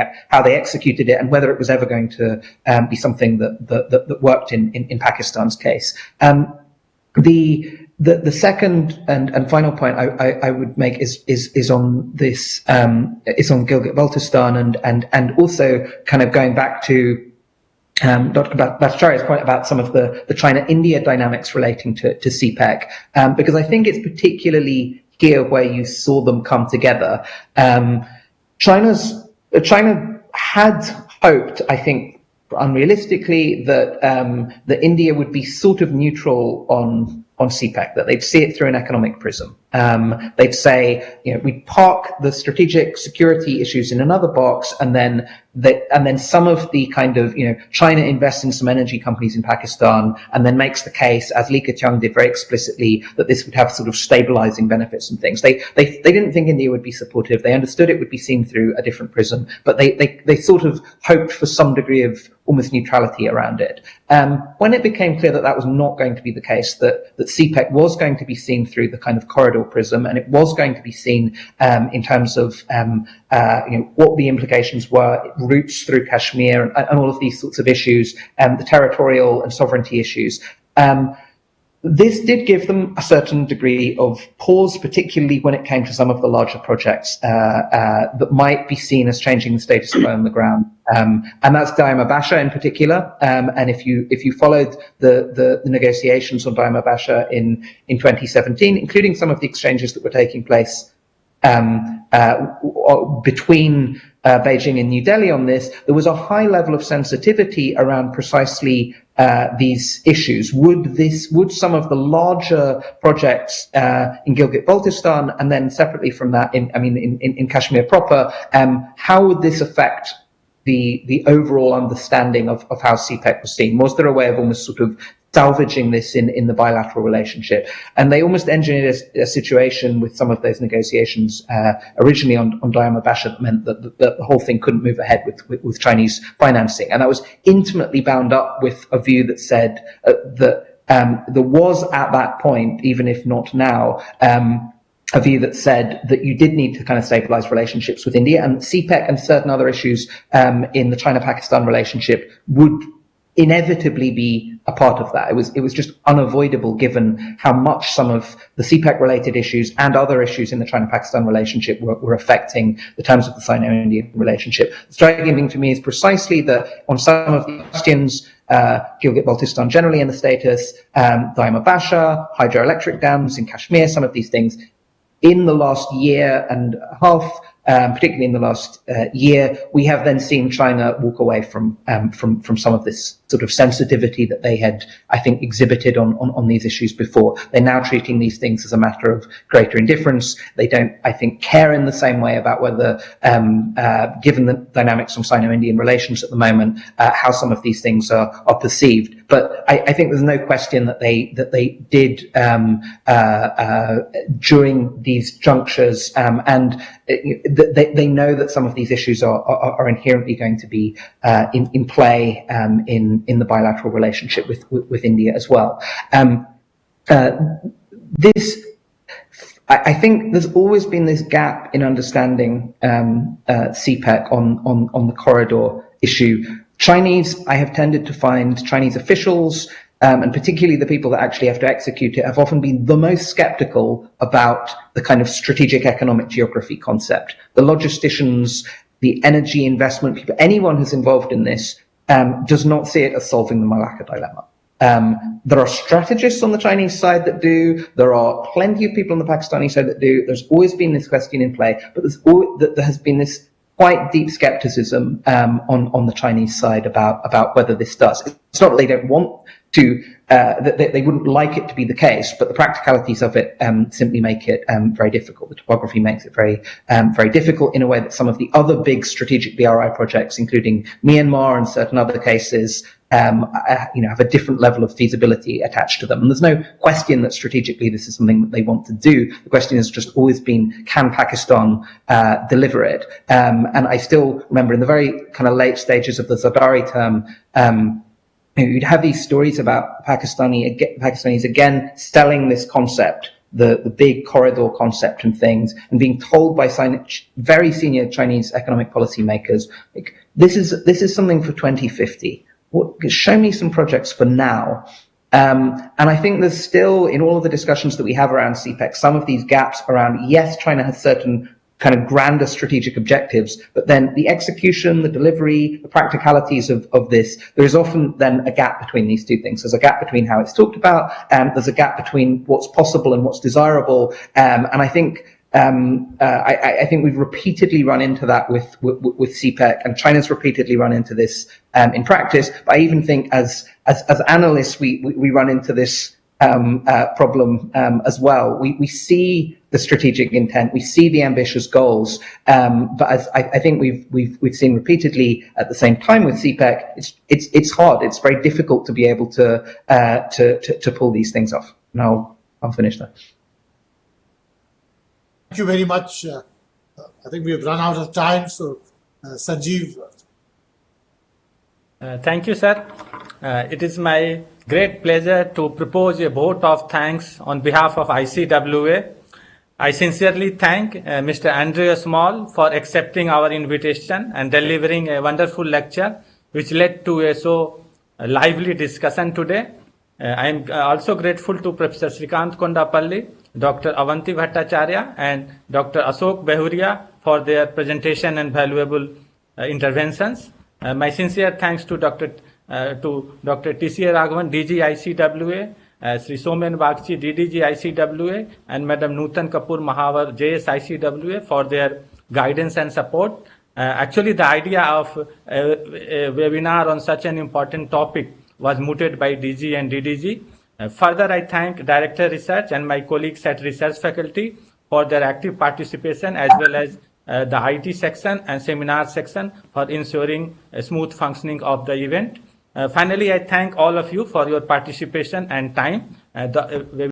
executed it and whether it was ever going to be something that worked in Pakistan's case. The second and final point I would make is on this is on Gilgit-Baltistan and also kind of going back to Dr. Bhattacharya's point about some of the China-India dynamics relating to CPEC, because I think it's particularly here where you saw them come together. China had hoped, I think, unrealistically, that India would be sort of neutral on CPEC, that they'd see it through an economic prism. They'd say, we'd park the strategic security issues in another box, and then some of the kind of, China invests in some energy companies in Pakistan and then makes the case, as Li Keqiang did very explicitly, that this would have sort of stabilizing benefits and things. They didn't think India would be supportive. They understood it would be seen through a different prism, but they sort of hoped for some degree of almost neutrality around it. When it became clear that that was not going to be the case, that CPEC was going to be seen through the kind of corridor prism, and it was going to be seen in terms of what the implications were, routes through Kashmir and all of these sorts of issues, the territorial and sovereignty issues. This did give them a certain degree of pause, particularly when it came to some of the larger projects that might be seen as changing the status quo on the ground, and that's Dayama Basha in particular. And if you followed the negotiations on Dayama Basha in 2017, including some of the exchanges that were taking place between Beijing and New Delhi on this, there was a high level of sensitivity around precisely these issues. Would some of the larger projects in Gilgit-Baltistan, and then separately from that, in Kashmir proper, how would this affect the overall understanding of how CPEC was seen? Was there a way of almost sort of salvaging this in the bilateral relationship? And they almost engineered a situation with some of those negotiations originally on Dayama Basha that meant that the whole thing couldn't move ahead with Chinese financing. And that was intimately bound up with a view that said that there was at that point, even if not now, a view that said that you did need to kind of stabilize relationships with India, and CPEC and certain other issues in the China-Pakistan relationship would inevitably be a part of that. It was just unavoidable given how much some of the CPEC related issues and other issues in the China-Pakistan relationship were affecting the terms of the Sino-Indian relationship. The striking thing to me is precisely that on some of the questions, Gilgit-Baltistan generally in the status, Daima Basha, hydroelectric dams in Kashmir, some of these things, in the last year and a half, particularly in the last year, we have then seen China walk away from some of this sort of sensitivity that they had, I think, exhibited on these issues before. They're now treating these things as a matter of greater indifference. They don't, I think, care in the same way about whether, given the dynamics of Sino-Indian relations at the moment, how some of these things are perceived. But I think there's no question that they did during these junctures, and they know that some of these issues are inherently going to be in play in the bilateral relationship with India as well. I think there's always been this gap in understanding CPEC on the corridor issue. I have tended to find Chinese officials, and particularly the people that actually have to execute it, have often been the most skeptical about the kind of strategic economic geography concept. The logisticians, the energy investment people, anyone who's involved in this does not see it as solving the Malacca dilemma. There are strategists on the Chinese side that do. There are plenty of people on the Pakistani side that do. There's always been this question in play, but there has been this quite deep skepticism on the Chinese side about whether this does. It's not that they don't want to, that they wouldn't like it to be the case, but the practicalities of it simply make it very difficult. The topography makes it very difficult in a way that some of the other big strategic BRI projects, including Myanmar and certain other cases, have a different level of feasibility attached to them. And there's no question that strategically this is something that they want to do. The question has just always been, can Pakistan deliver it? And I still remember in the very kind of late stages of the Zardari term, you'd have these stories about Pakistanis again selling this concept, the big corridor concept and things, and being told by very senior Chinese economic policy makers, like, this is something for 2050. Show me some projects for now. And I think there's still, in all of the discussions that we have around CPEC, some of these gaps around, yes, China has certain kind of grander strategic objectives, but then the execution, the delivery, the practicalities of this, there is often then a gap between these two things. There's a gap between how it's talked about, and there's a gap between what's possible and what's desirable. And I think I think we've repeatedly run into that with CPEC, and China's repeatedly run into this in practice. But I even think as analysts, we run into this problem as well. We see the strategic intent, we see the ambitious goals, but as I think we've seen repeatedly at the same time with CPEC, it's hard. It's very difficult to be able to pull these things off. Now I'll finish that. Thank you very much. I think we've run out of time, so Sanjeev. Thank you, sir. It is my great pleasure to propose a vote of thanks on behalf of ICWA. I sincerely thank Mr. Andrew Small for accepting our invitation and delivering a wonderful lecture, which led to a so lively discussion today. I am also grateful to Professor Srikanth Kondapalli, Dr. Abanti Bhattacharya, and Dr. Ashok Behuria for their presentation and valuable interventions. My sincere thanks to Dr. T.C.A. Raghavan, DG ICWA, Sri Somen Bagchi, DDG ICWA, and Madam Nutan Kapoor Mahawar, JS ICWA, for their guidance and support. Actually, the idea of a webinar on such an important topic was mooted by DG and DDG. Further, I thank Director Research and my colleagues at Research Faculty for their active participation, as well as the IT section and seminar section for ensuring a smooth functioning of the event. Finally, I thank all of you for your participation and time.